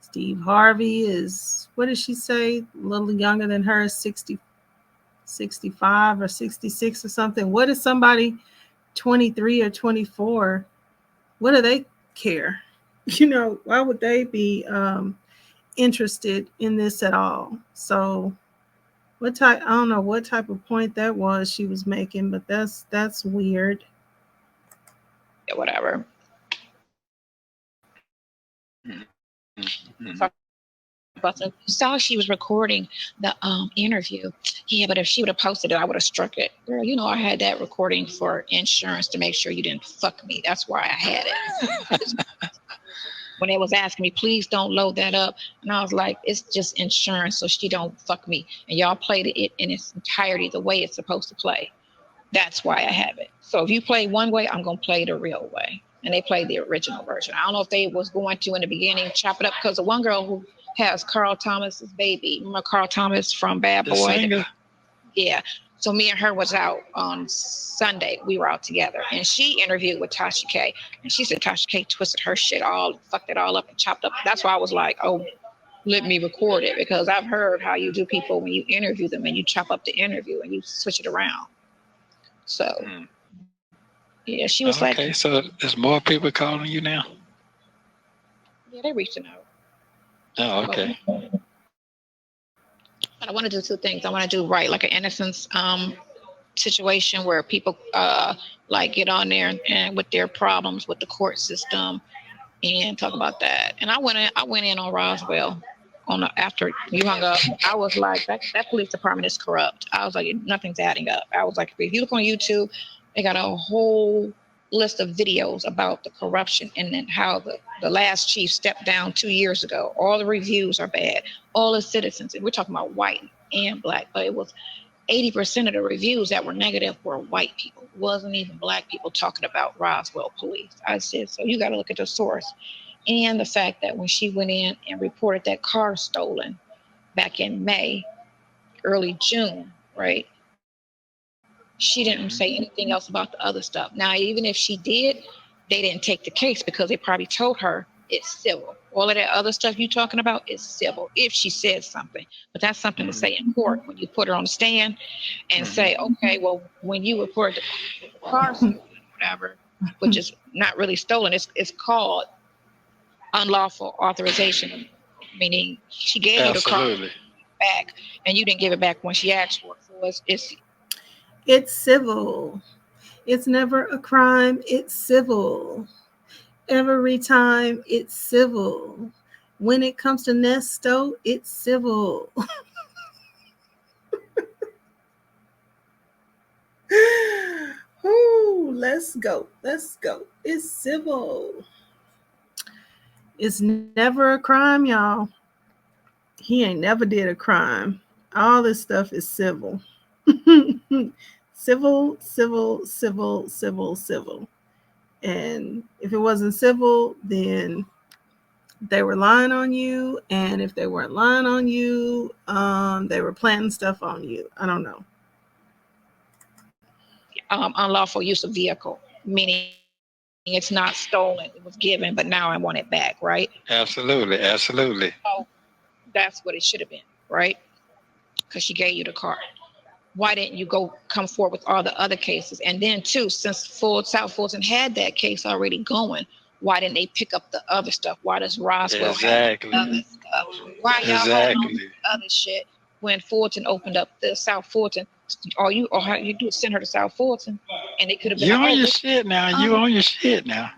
Steve Harvey is, what did she say? A little younger than her, 60, 65 or 66 or something. What is somebody 23 or 24? What do they care? Why would they be interested in this at all? So I don't know what type of point that was she was making, but that's weird. Yeah, whatever. Mm-hmm. But you saw she was recording the interview. Yeah, but if she would have posted it, I would have struck it. Girl, you know I had that recording for insurance to make sure you didn't fuck me. That's why I had it. When they was asking me, please don't load that up. And I was like, it's just insurance, so she don't fuck me. And y'all played it in its entirety the way it's supposed to play. That's why I have it. So if you play one way, I'm going to play the real way. And they played the original version. I don't know if they was going to, in the beginning, chop it up, because the one girl who has Carl Thomas's baby, remember Carl Thomas from Bad The Boy? singer? Yeah. So me and her was out on Sunday. We were out together. And she interviewed with Tasha K. And she said Tasha K twisted her shit all, fucked it all up and chopped up. That's why I was like, oh, let me record it. Because I've heard how you do people when you interview them and you chop up the interview and you switch it around. So, yeah, she was like... Okay, so there's more people calling you now? Yeah, they're reaching out. Oh, okay. But I want to do two things. I want to do like an innocence situation where people like get on there and with their problems with the court system and talk about that. And I went in on Roswell after you hung up. I was like, that police department is corrupt. I was like, nothing's adding up. I was like, if you look on YouTube, they got a whole list of videos about the corruption and then how the last chief stepped down 2 years ago. All the reviews are bad. All the citizens, and we're talking about white and black, but it was 80% of the reviews that were negative were white people. It wasn't even black people talking about Roswell police. I said, so you got to look at the source. And the fact that when she went in and reported that car stolen back in May, early June, right? She didn't say anything else about the other stuff. Now, even if she did, they didn't take the case because they probably told her it's civil. All of that other stuff you're talking about is civil if she says something. But that's something to say in court when you put her on the stand and say, okay, well, when you report the car stolen, whatever, which is not really stolen, it's called unlawful authorization, meaning she gave you the car back and you didn't give it back when she asked for it. So it's civil. It's never a crime. It's civil. Every time it's civil. When it comes to Nesto, it's civil. Ooh, let's go. Let's go. It's civil. It's never a crime, y'all. He ain't never did a crime. All this stuff is civil. Civil, civil, civil, civil, civil. And if it wasn't civil, then they were lying on you. And if they weren't lying on you, they were planting stuff on you. I don't know. Unlawful use of vehicle, meaning it's not stolen. It was given, but now I want it back, right? Absolutely, absolutely. So that's what it should have been, right? Because she gave you the car. Why didn't you come forward with all the other cases? And then too, since South Fulton had that case already going, why didn't they pick up the other stuff? Why does Roswell have the other stuff? Why y'all holding on to the other shit when Fulton opened up the South Fulton? All you do is send her to South Fulton, and it could have been. You on your shit now. You on your shit now.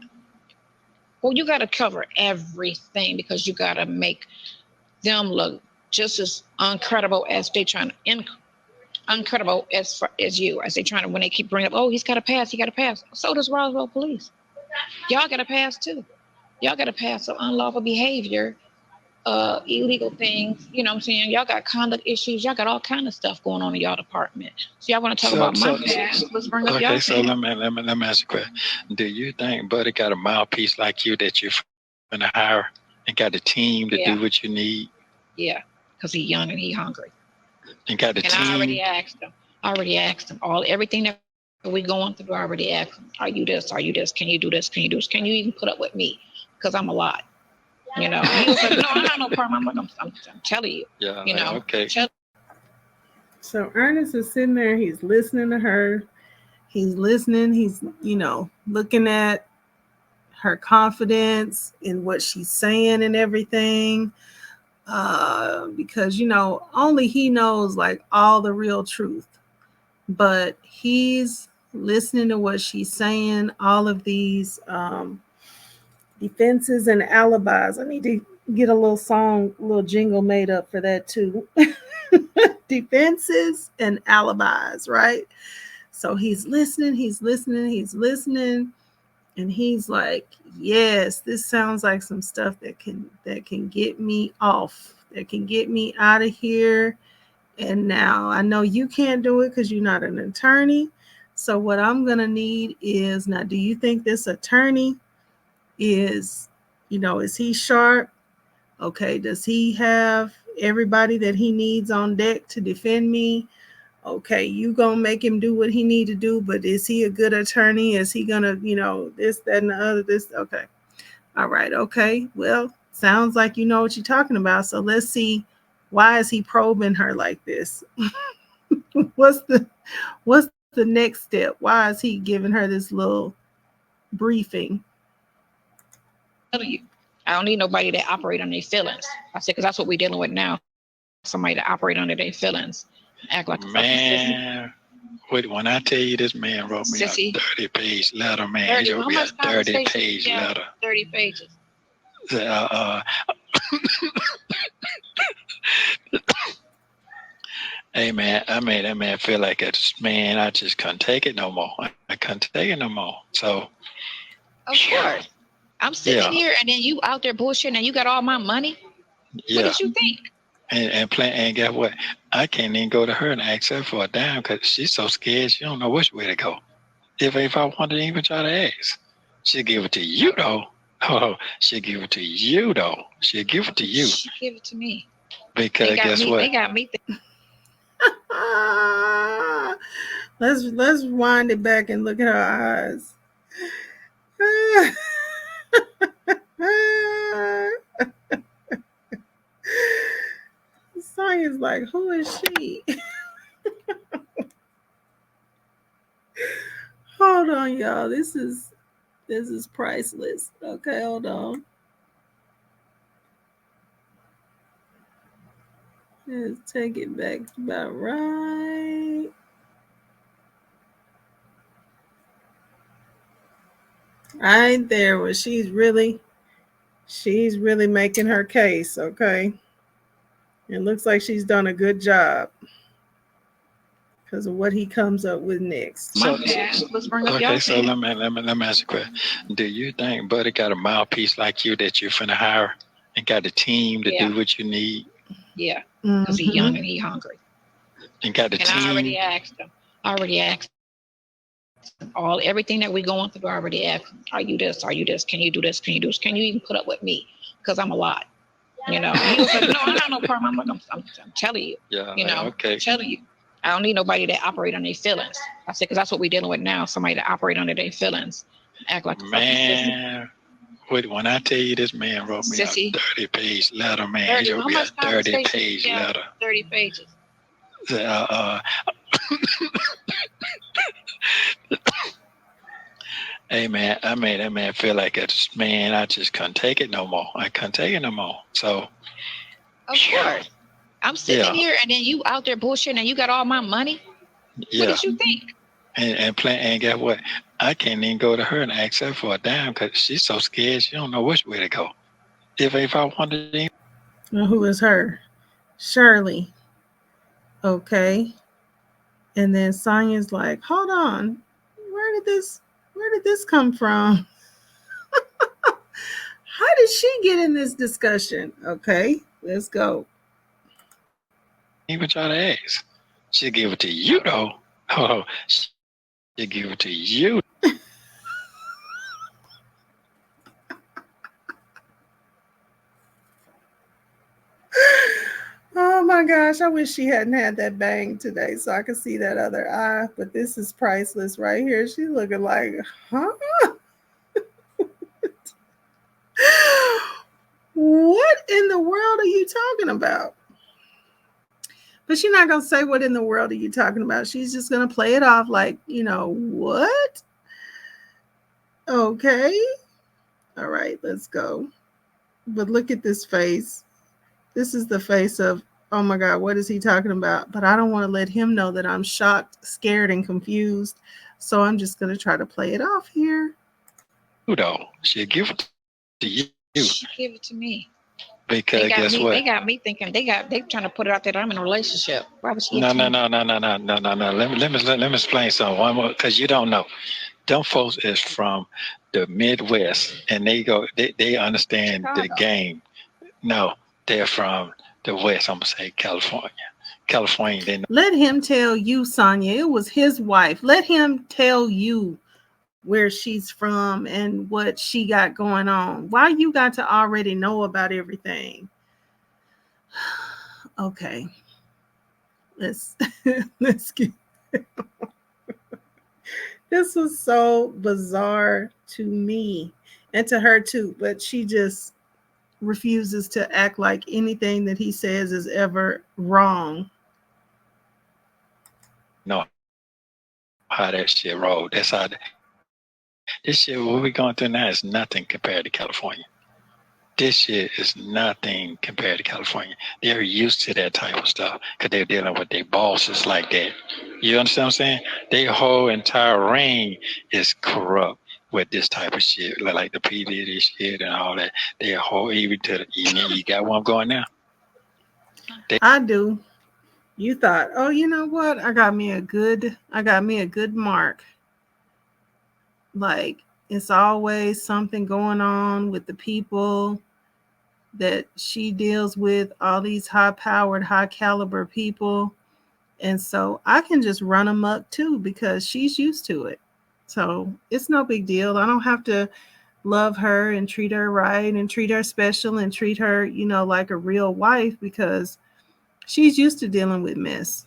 Well, you got to cover everything because you got to make them look just as uncredible as they trying to uncredible as you, as they trying to, when they keep bringing up, oh, he got a pass. So does Roswell police. Y'all got a pass too. Y'all got a pass of unlawful behavior, illegal things. You know what I'm saying? Y'all got conduct issues. Y'all got all kind of stuff going on in y'all department. So y'all want to talk about my past? Let's bring up y'all. Okay, so let me ask you a question. Do you think Buddy got a mouthpiece like you that you're gonna hire and got a team to do what you need? Yeah, because he's young and he's hungry. And got the team. I already asked him. Everything that we going through. I already asked him. Are you this? Are you this? Can you do this? Can you do this? Can you even put up with me? Because I'm a lot. You know. He was like, no, I have no problem. I'm like, I'm telling you. Yeah. You know. Okay. So Ernest is sitting there. He's listening to her. He's listening. He's, looking at her confidence in what she's saying and everything. Because, only he knows like all the real truth, but he's listening to what she's saying, all of these defenses and alibis. I need to get a little song, a little jingle made up for that too. Defenses and alibis, right? So he's listening, and he's like, yes, this sounds like some stuff that can get me off, that can get me out of here. And now I know you can't do it because you're not an attorney. So what I'm gonna need is, now, do you think this attorney is, is he sharp? Okay, does he have everybody that he needs on deck to defend me? Okay, you gonna make him do what he need to do, but is he a good attorney? Is he gonna, this, that, and the other, this? Okay. All right, okay. Well, sounds like you know what you're talking about. So let's see, why is he probing her like this? what's the next step? Why is he giving her this little briefing? I don't need nobody that operate on their feelings. I said, because that's what we're dealing with now. Somebody to operate under their feelings. Act like a man. When I tell you this man wrote me a 30-page letter, man. He wrote me a 30-page letter. 30 pages. Hey, man, I made that man feel like I just couldn't take it no more. I couldn't take it no more. So. Of course. I'm sitting here, and then you out there bullshitting, and you got all my money? Yeah. What did you think? And guess what? I can't even go to her and ask her for a dime because she's so scared she don't know which way to go. If I wanted to even try to ask, she'll give it to you though. Oh, she'll give it to you though. She'll give it to you. She'll give it to me. Because guess what? They got me. Let's wind it back and look at her eyes. Sonya's like, who is she? Hold on, y'all. This is priceless. Okay, hold on. Let's take it back about right. Right there where she's really making her case, okay? It looks like she's done a good job because of what he comes up with next. Let's bring up okay, so let me ask you a question. Do you think Buddy got a mouthpiece like you that you're finna hire and got a team to do what you need? Yeah, because he's young and he's hungry. And got the team. I already asked him. Everything that we're going through, I already asked him, are you this? Are you this? Can you do this? Can you do this? Can you even put up with me? Because I'm a lot. And he was like, no, I have no problem. I'm like, I'm telling you. Yeah. Okay. I'm telling you. I don't need nobody that operate on their feelings. I said, because that's what we're dealing with now. Somebody to operate under their feelings. Act like a man. When I tell you this man wrote me a 30-page letter, man. He wrote me a 30-page letter. 30 pages. Hey, man, I made that man feel like I just couldn't take it no more. I couldn't take it no more. So. Of course. I'm sitting here, and then you out there bullshitting, and you got all my money? Yeah. What did you think? And guess what? I can't even go to her and ask her for a dime because she's so scared she don't know which way to go. If I wanted to. Well, who is her? Shirley. Okay. And then Sonya's like, hold on. Where did this come from? How did she get in this discussion? Okay, let's go. Even try to ask. She'll give it to you though. Oh, she'll give it to you. Oh my gosh, I wish she hadn't had that bang today so I could see that other eye. But this is priceless right here. She's looking like, huh? What in the world are you talking about? But she's not going to say what in the world are you talking about. She's just going to play it off like, what? Okay. All right, let's go. But look at this face. This is the face of, oh my God, what is he talking about? But I don't want to let him know that I'm shocked, scared, and confused. So I'm just going to try to play it off here. She'll give it to you. She'll give it to me. Because guess what? They got me thinking they trying to put it out there that I'm in a relationship. Why would she? No. Let me explain something one more because you don't know. Them folks is from the Midwest and they understand the Chicago. game. No, they're from the West. I'm gonna say California. California, they know. Let him tell you, Sonya. It was his wife. Let him tell you where she's from and what she got going on. Why you got to already know about everything? Okay. Let's let's get this was so bizarre to me and to her too, but she just refuses to act like anything that he says is ever wrong. Know how that shit rolled. That's how this shit what we going through now is nothing compared to California. This shit is nothing compared to California. They're used to that type of stuff because they're dealing with their bosses like that. You understand what I'm saying? Their whole entire ring is corrupt with this type of shit, like the P Diddy shit and all that. Their whole even to the you got one going now. I do. You thought, oh, you know what? I got me a good mark. Like it's always something going on with the people that she deals with, all these high powered, high caliber people. And so I can just run amok too because she's used to it. So it's no big deal. I don't have to love her and treat her right and treat her special and treat her, like a real wife because she's used to dealing with mess.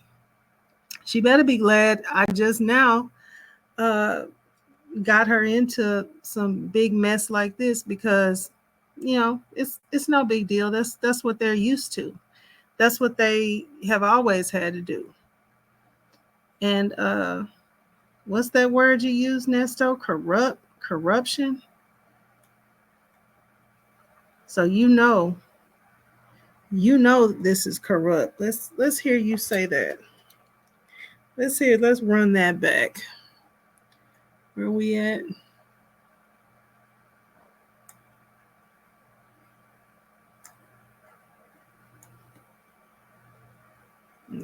She better be glad I just now uh, got her into some big mess like this because it's no big deal. That's what they're used to. That's what they have always had to do. And what's that word you use, Nesto? Corruption. So this is corrupt. Let's hear you say that. Let's run that back. Where we at?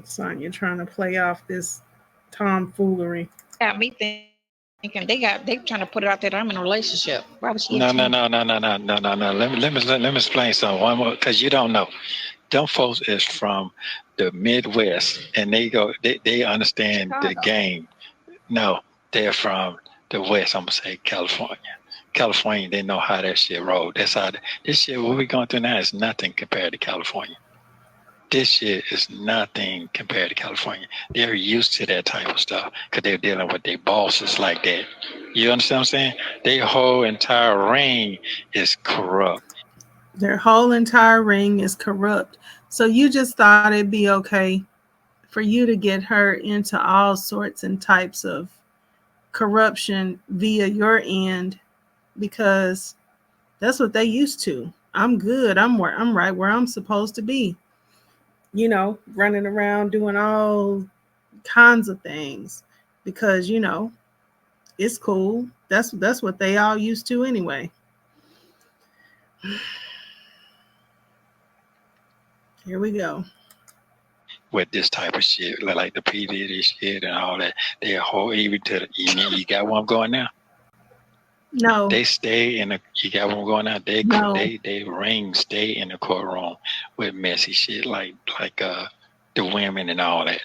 Sonya trying to play off this tomfoolery. Got me thinking they trying to put it out there that I'm in a relationship. Why would she? No. Let me explain something one more because you don't know. Them folks is from the Midwest and they understand Chicago. the game. No, they're from the West. I'm gonna say California. California, they know how that shit rolled. That's how this shit what we going through now is nothing compared to California. This shit is nothing compared to California. They're used to that type of stuff because they're dealing with their bosses like that. You understand what I'm saying? Their whole entire ring is corrupt. Their whole entire ring is corrupt. So you just thought it'd be okay for you to get her into all sorts and types of corruption via your end because that's what they used to. I'm good. I'm right where I'm supposed to be. Running around doing all kinds of things because it's cool. That's what they all used to anyway. Here we go. With this type of shit, like the P Diddy shit and all that, their whole even to the you got one going now. No. They stay in the. You got one going out. They ring stay in the courtroom with messy shit like the women and all that.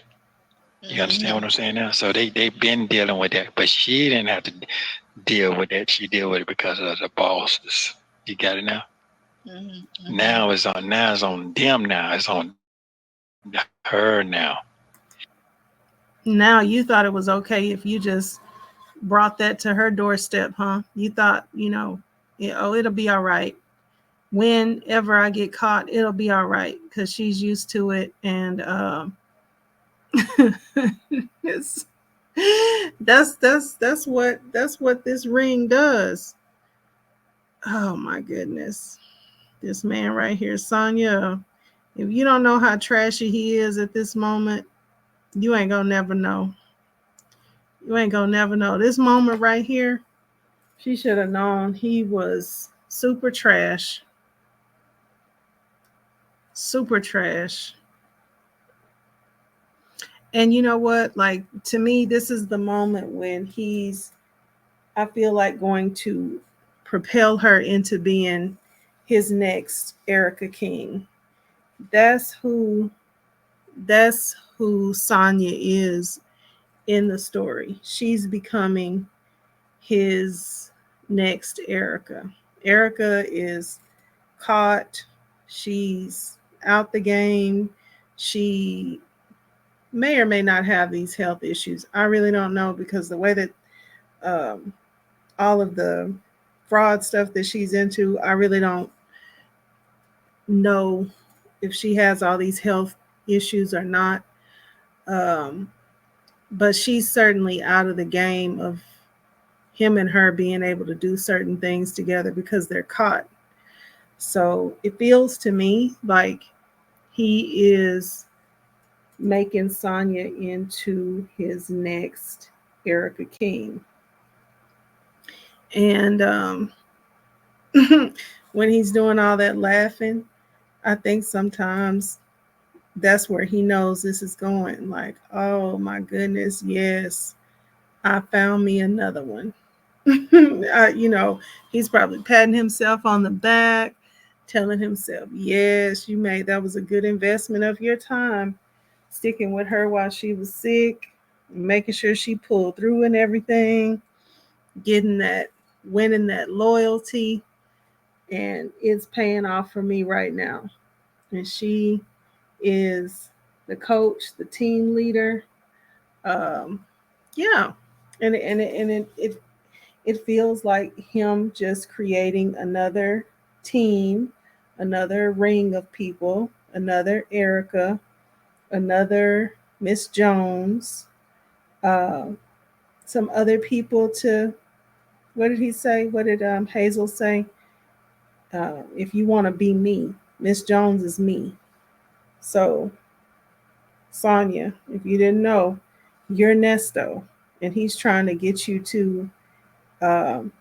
You understand what I'm saying now? So they been dealing with that, but she didn't have to deal with that. She deal with it because of the bosses. You got it now. Now it's on them. Now it's on her now. Now you thought it was okay if you just brought that to her doorstep, huh? You thought, it'll be all right. Whenever I get caught, it'll be all right because she's used to it, and that's what this ring does. Oh my goodness, this man right here, Sonya. If you don't know how trashy he is at this moment, you ain't gonna never know. You ain't gonna never know. This moment right here, she should have known he was super trash. super trash. And you know what? Like, to me, this is the moment when I feel like, going to propel her into being his next Erica King. That's who that's who Sonya is in the story. She's becoming his next Erica. Erica is caught. She's out the game. She may or may not have these health issues. I really don't know, because the way that um, all of the fraud stuff that she's into, I really don't know if she has all these health issues or not. Um, but she's certainly out of the game of him and her being able to do certain things together because they're caught. So it feels to me like he is making Sonya into his next Erica King. And when he's doing all that laughing, I think sometimes that's where he knows this is going. Like, oh my goodness, yes, I found me another one. He's probably patting himself on the back, telling himself, yes, that was a good investment of your time, sticking with her while she was sick, making sure she pulled through and everything, winning that loyalty, and it's paying off for me right now. And she is the coach, the team leader. Yeah, and it feels like him just creating another team, another ring of people, another Erica, another Miss Jones, uh, some other people to. What did he say? What did Hazel say? If you want to be me, Miss Jones is me. So, Sonya, if you didn't know, you're Nesto, and he's trying to get you to, um,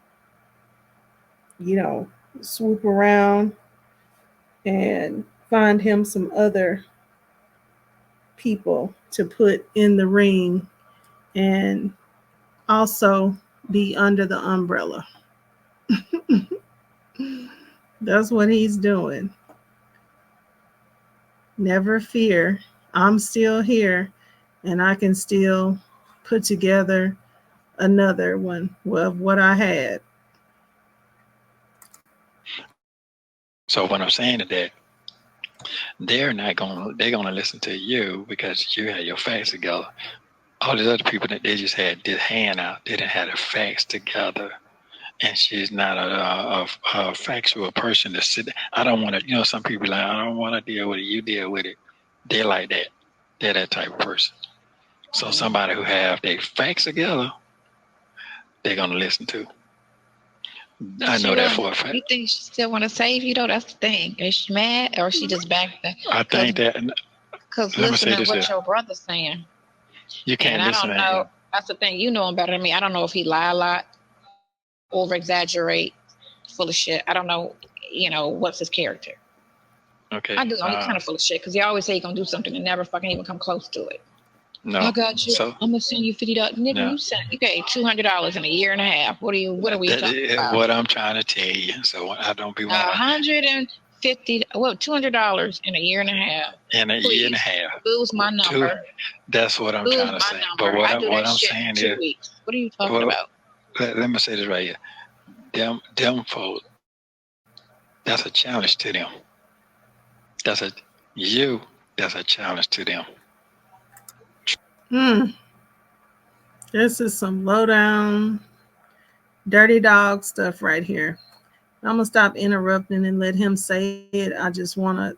you know, swoop around and find him some other people to put in the ring and also be under the umbrella. That's what he's doing. Never fear, I'm still here, and I can still put together another one of what I had. So what I'm saying is that they're gonna listen to you because you had your facts together. All these other people that they just had this hand out, they didn't have the facts together. And she's not a factual person to sit. I don't want to, some people like, I don't want to deal with it. You deal with it. They're like that. They're that type of person. So somebody who have their facts together, they're gonna listen to. I know that for a fact. You think she still want to save you though? That's the thing. Is she mad or is she just back there? I think that. Because listening to what your brother's saying. You can't listen to him. I don't know. That's the thing. You know him better than me. I don't know if he lie a lot, over exaggerate, full of shit. I don't know. What's his character? Okay. I do know he's kind of full of shit because he always say he's gonna do something and never fucking even come close to it. No. I got you. So, I'm gonna send you $50. Nigga, no. You gave $200 in a year and a half. What are we talking about? What I'm trying to tell you. So I don't be $150. $200 in a year and a half. In a year and a half. Lose my number. That's what I'm trying to say. But what I'm saying is, what are you talking about? Let me say this right here. Them folks, that's a challenge to them. That's a challenge to them. This is some low down, dirty dog stuff right here. I'm gonna stop interrupting and let him say it. I just wanna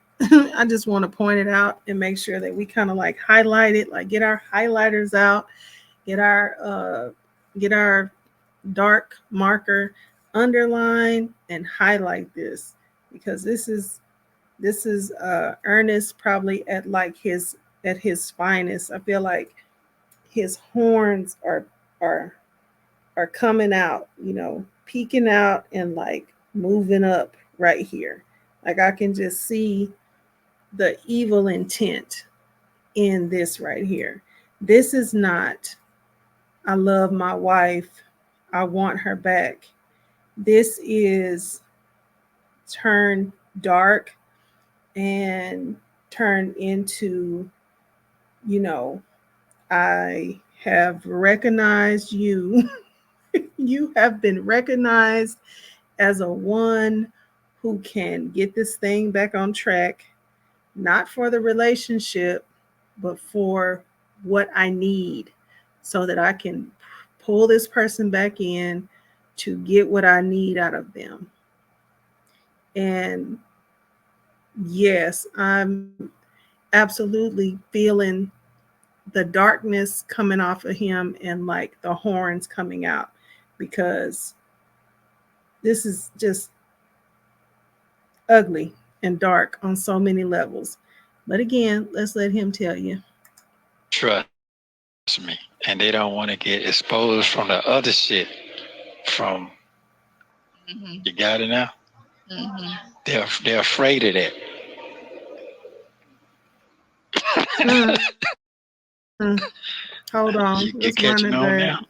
point it out and make sure that we kind of like highlight it, like get our highlighters out, get our dark marker, underline and highlight this, because this is Ernest probably at his finest. I feel like his horns are coming out, peeking out and like moving up right here. Like I can just see the evil intent in this right here. This is not, I love my wife, I want her back. This is turned dark and turned into, you know, I have recognized you. You have been recognized as a one who can get this thing back on track, not for the relationship, but for what I need so that I can pull this person back in to get what I need out of them. And yes, I'm absolutely feeling the darkness coming off of him and like the horns coming out, because this is just ugly and dark on so many levels. But again, let's let him tell you. Trust me. And they don't want to get exposed from the other shit from, you got it now? They're afraid of that. Hold on. You catching on now?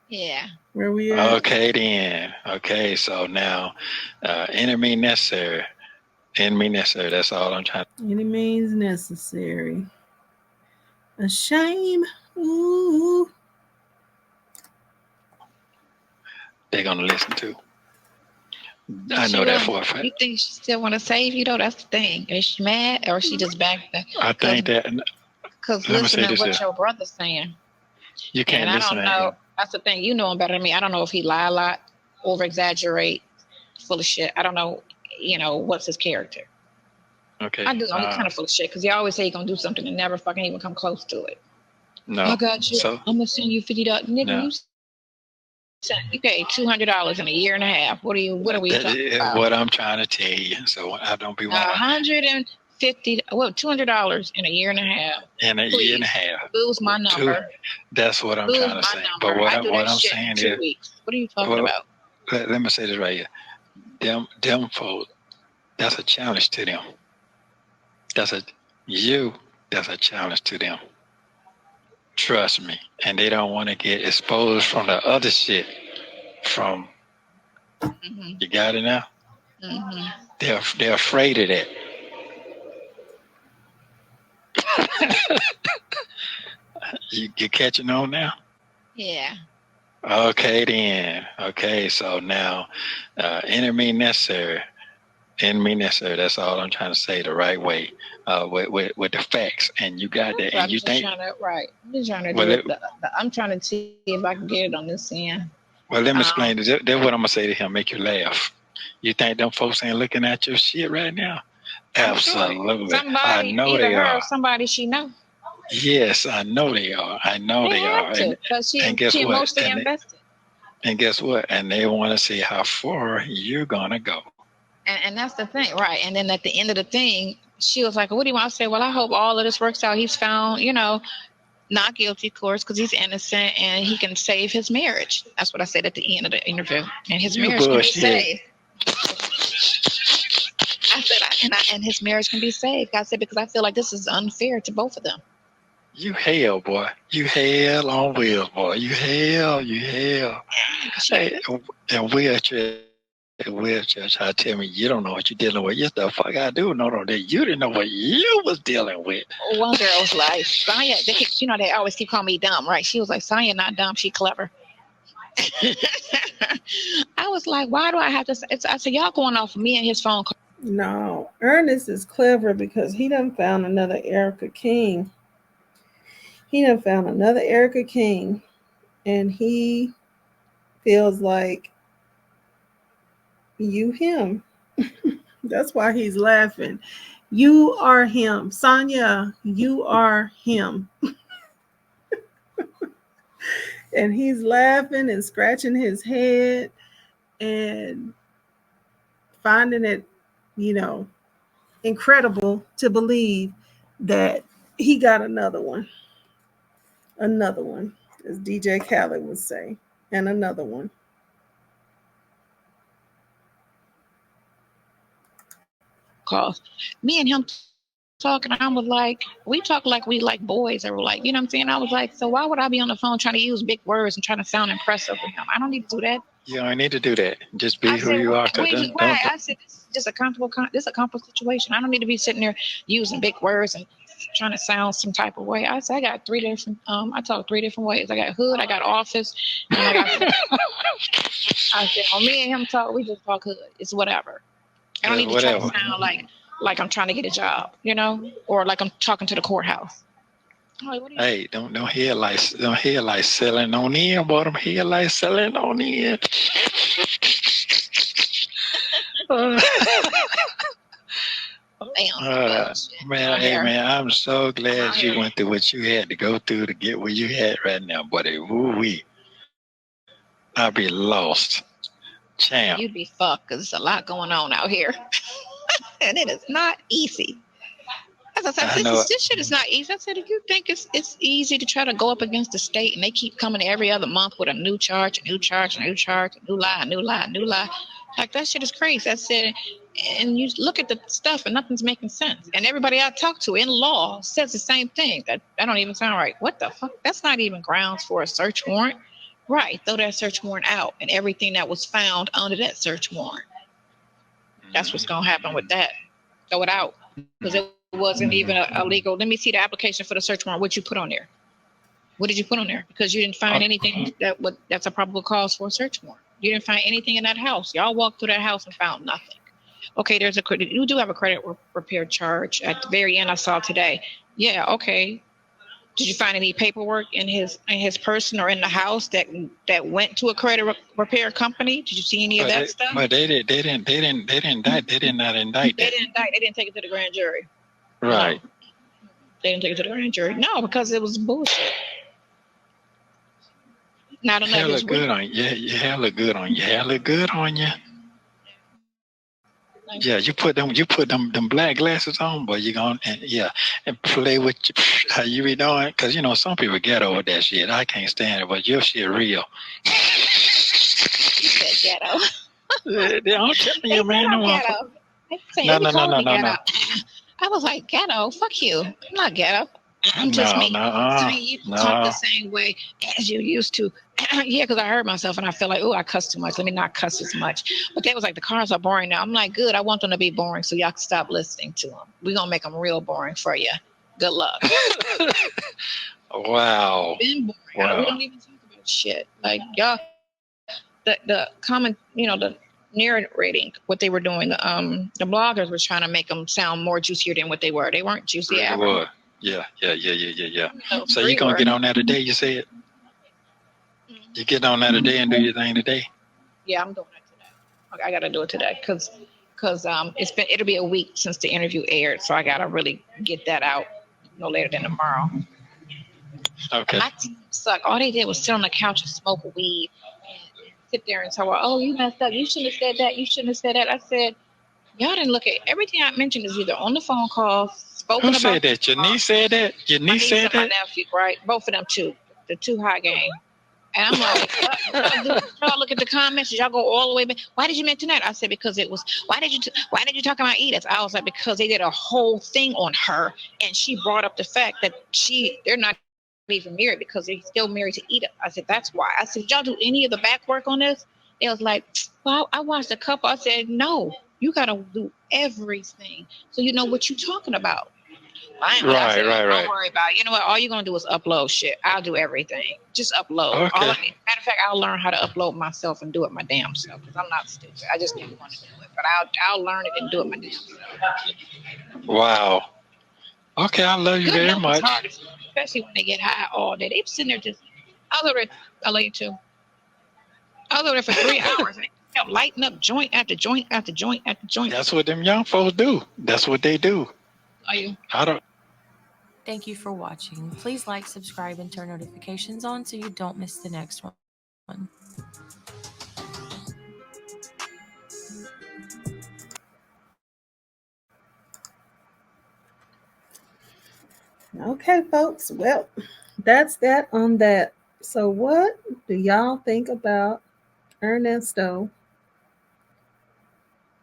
Yeah. Where we at? Okay then. Okay, so now enemy necessary. Enemy necessary. That's all I'm trying to. Any means necessary. A shame. Ooh. They're gonna listen to. I know that for a fact. You think she still want to save you though? That's the thing. Is she mad or is she just back there? I think that. Because listen to what your brother's saying. You can't listen to him. That's the thing. You know him better than me. I don't know if he lie a lot, over exaggerate, full of shit. I don't know. What's his character? Okay. I do know he's kind of full of shit because he always say he's gonna do something and never fucking even come close to it. No. I got you. So, I'm gonna send you $50. Nigga, no. You paid $200 in a year and a half. What are we talking about? What I'm trying to tell you. So I don't be $200 in a year and a half. In a year and a half. Lose my number. That's what I'm trying to say. But what I'm saying is, what are you talking about? Let me say this right here. Them folks, that's a challenge to them. That's a challenge to them. Trust me. And they don't want to get exposed from the other shit from, you got it now? They're afraid of that. You catching on now? Yeah. Okay then. Okay, so now enemy necessary. Enemy necessary. That's all I'm trying to say the right way. With the facts. And you got that. And you think right. I'm trying to do it. I'm trying to see if I can get it on this end. Well, let me explain. That's what I'm gonna say to him, make you laugh. You think them folks ain't looking at your shit right now? Absolutely. Somebody, I know they are. Somebody she know. Yes, I know they are. I know they are. And guess what? And guess what? And they want to see how far you're gonna go. And that's the thing, right? And then at the end of the thing, she was like, "What do you want to say?" Well, I hope all of this works out. He's found, not guilty, of course, because he's innocent and he can save his marriage. That's what I said at the end of the interview. And his marriage can be saved. I said, and his marriage can be saved. I said, because I feel like this is unfair to both of them. You hell, boy. You hell on wheels, boy. You hell. Hey, and wheelchair try to tell me you don't know what you're dealing with. Yes, the fuck I do know that you didn't know what you was dealing with. One girl was like, Sonya, they always keep calling me dumb, right? She was like, Sonya not dumb, she clever. I was like, why do I have to say? I said, y'all going off of me and his phone call. No, Ernest is clever because he done found another Erica King. And he feels like you him. That's why he's laughing. You are him. Sonya, you are him. And he's laughing and scratching his head and finding it, incredible to believe that he got another one. Another one, as DJ Khaled would say, and another one. Cause me and him talking. I was like, we talk like we like boys, or like, you know what I'm saying? I was like, so why would I be on the phone trying to use big words and trying to sound impressive with him? I don't need to do that. You don't need to do that. Just be I who said, you are. why? I said, this is just a comfortable, this is a comfortable situation. I don't need to be sitting there using big words and trying to sound some type of way. I said, I got three different, I talk three different ways. I got hood, I got office, and I got, I said, when me and him talk, we just talk hood. It's whatever. I don't need to try to sound like I'm trying to get a job, you know, or like I'm talking to the courthouse. Like, hey, don't hear like selling on in, but I'm here like selling on in. Man, hey man, I'm so glad you went through what you had to go through to get where you had right now, buddy. Woo wee, I'll be lost. Champ. You'd be fucked because there's a lot going on out here, and it is not easy. As I said, this shit is not easy. I said, if you think it's easy to try to go up against the state and they keep coming every other month with a new charge, a new charge, a new charge, a new lie, a new lie, a new lie, like that shit is crazy. I said, and you look at the stuff and nothing's making sense. And everybody I talk to in law says the same thing. That don't even sound right. What the fuck? That's not even grounds for a search warrant. Right. Throw that search warrant out and everything that was found under that search warrant. That's what's going to happen with that. Throw it out. Because it wasn't even a legal. Let me see the application for the search warrant. What you put on there? What did you put on there? Because you didn't find anything that's a probable cause for a search warrant. You didn't find anything in that house. Y'all walked through that house and found nothing. Okay, there's you do have a credit repair charge at the very end. I saw today. Yeah, okay. Did you find any paperwork in his person or in the house that went to a credit repair company? Did you see any of that stuff? But they didn't indict. They did not indict. They didn't indict. They didn't take it to the grand jury. Right. No. They didn't take it to the grand jury. No, because it was bullshit. Not enough. Hair look good on you. Your hair look good on you. Your hair look good on you. Yeah, you put them black glasses on, but you're going and play with how you be doing, because some people get over that shit. I can't stand it, but your shit real. You said ghetto. I'm telling you, man. No. I was like, ghetto? Fuck you. I'm not ghetto. I'm just me. You talk the same way as you used to. Yeah, because I heard myself and I feel like, oh, I cuss too much. Let me not cuss as much. But they was like, the cars are boring now. I'm like, good. I want them to be boring so y'all can stop listening to them. We're going to make them real boring for you. Good luck. Wow. Been boring. Wow. We don't even talk about shit. Like, y'all, the comment, the narrating, what they were doing, the bloggers were trying to make them sound more juicier than what they were. They weren't juicy at all. Yeah. So you going to get on that today, you said? You get on that today and do your thing today? Yeah, I'm doing it today. Okay, I got to do it today because it'll be a week since the interview aired, so I got to really get that out no later than tomorrow. Okay. My team sucked. All they did was sit on the couch and smoke weed and sit there and tell her, oh, you messed up. You shouldn't have said that. You shouldn't have said that. I said, y'all didn't look at everything I mentioned is either on the phone call, spoken about. Who said that? Your niece said that? Your niece said that? My nephew, right? Both of them too. The two high game. And I'm like, y'all look at the comments. Y'all go all the way back. Why did you mention that? I said, because it was, why did you talk about Edith? I was like, because they did a whole thing on her. And she brought up the fact that they're not even married because they're still married to Edith. I said, that's why. I said, did y'all do any of the back work on this? They was like, well, I watched a couple. I said, no, you got to do everything. So you know what you're talking about. Right. Don't worry about it. You know what? All you're going to do is upload shit. I'll do everything. Just upload. Okay. Matter of fact, I'll learn how to upload myself and do it my damn self because I'm not stupid. I just didn't want to do it. But I'll learn it and do it my damn self. Wow. Okay, I love you very much. Hard, especially when they get high all day. They sitting there just, I love you too. I was over there for 3 hours. And they kept lighting up joint after joint after joint after joint. That's what them young folks do. That's what they do. Are you? Thank you for watching. Please like, subscribe, and turn notifications on so you don't miss the next one. Okay, folks. Well, that's that on that. So what do y'all think about Ernesto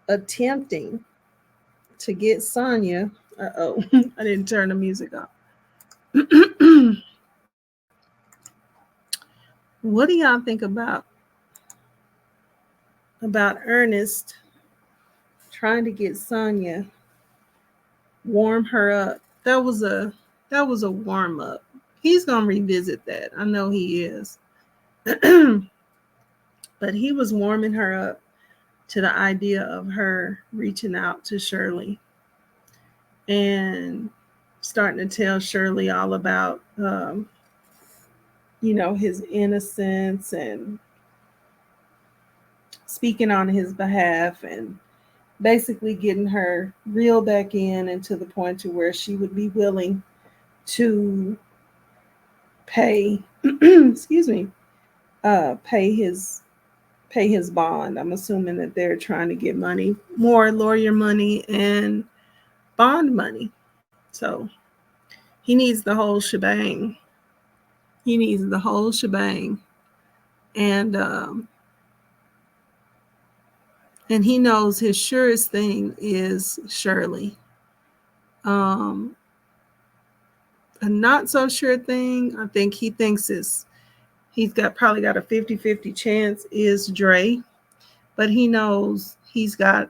attempting to get Sonya Uh-oh. I didn't turn the music off. What do y'all think about Ernest trying to get Sonya, warm her up? That was a warm up. He's gonna revisit that. I know he is. But he was warming her up to the idea of her reaching out to Shirley and starting to tell Shirley all about his innocence and speaking on his behalf and basically getting her reeled back in and to the point to where she would be willing to pay excuse me pay his bond. I'm assuming that they're trying to get money, more lawyer money and bond money. So he needs the whole shebang. And he knows his surest thing is Shirley. A not so sure thing, I think he thinks he's probably got a 50-50 chance is Dre, but he knows he's got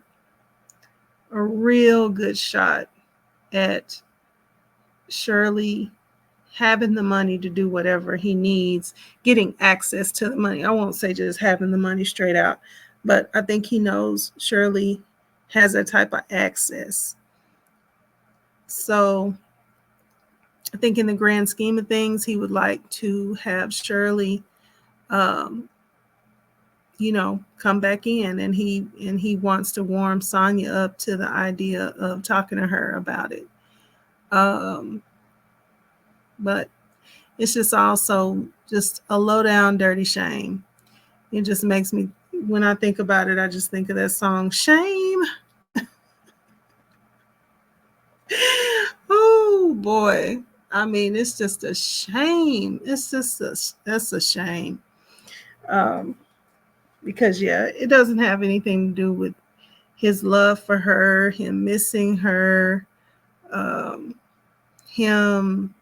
a real good shot at Shirley having the money to do whatever he needs, getting access to the money. I won't say just having the money straight out, but I think he knows Shirley has that type of access. So I think in the grand scheme of things, he would like to have Shirley, come back in, and he wants to warm Sonya up to the idea of talking to her about it. But it's just also just a low down dirty shame. It just makes me, when I think about it, I just think of that song, Shame. Oh boy. I mean, it's just a shame. That's a shame. Because it doesn't have anything to do with his love for her, him missing her, him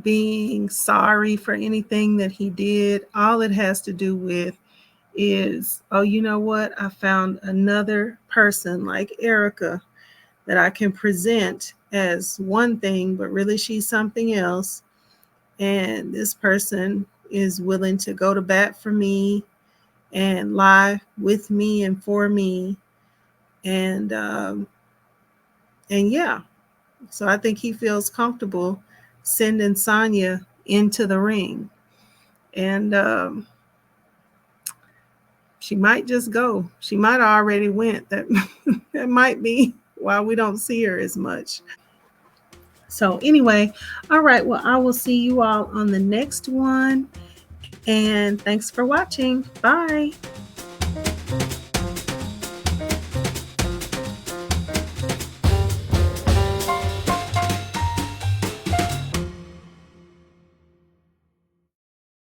being sorry for anything that he did. All it has to do with is, oh, you know what? I found another person like Erica that I can present as one thing, but really she's something else. And this person is willing to go to bat for me and lie with me and for me. And yeah, so I think he feels comfortable sending Sonya into the ring. And she might just go. She might have already went. That might be why we don't see her as much. So anyway, all right. Well, I will see you all on the next one. And thanks for watching. Bye.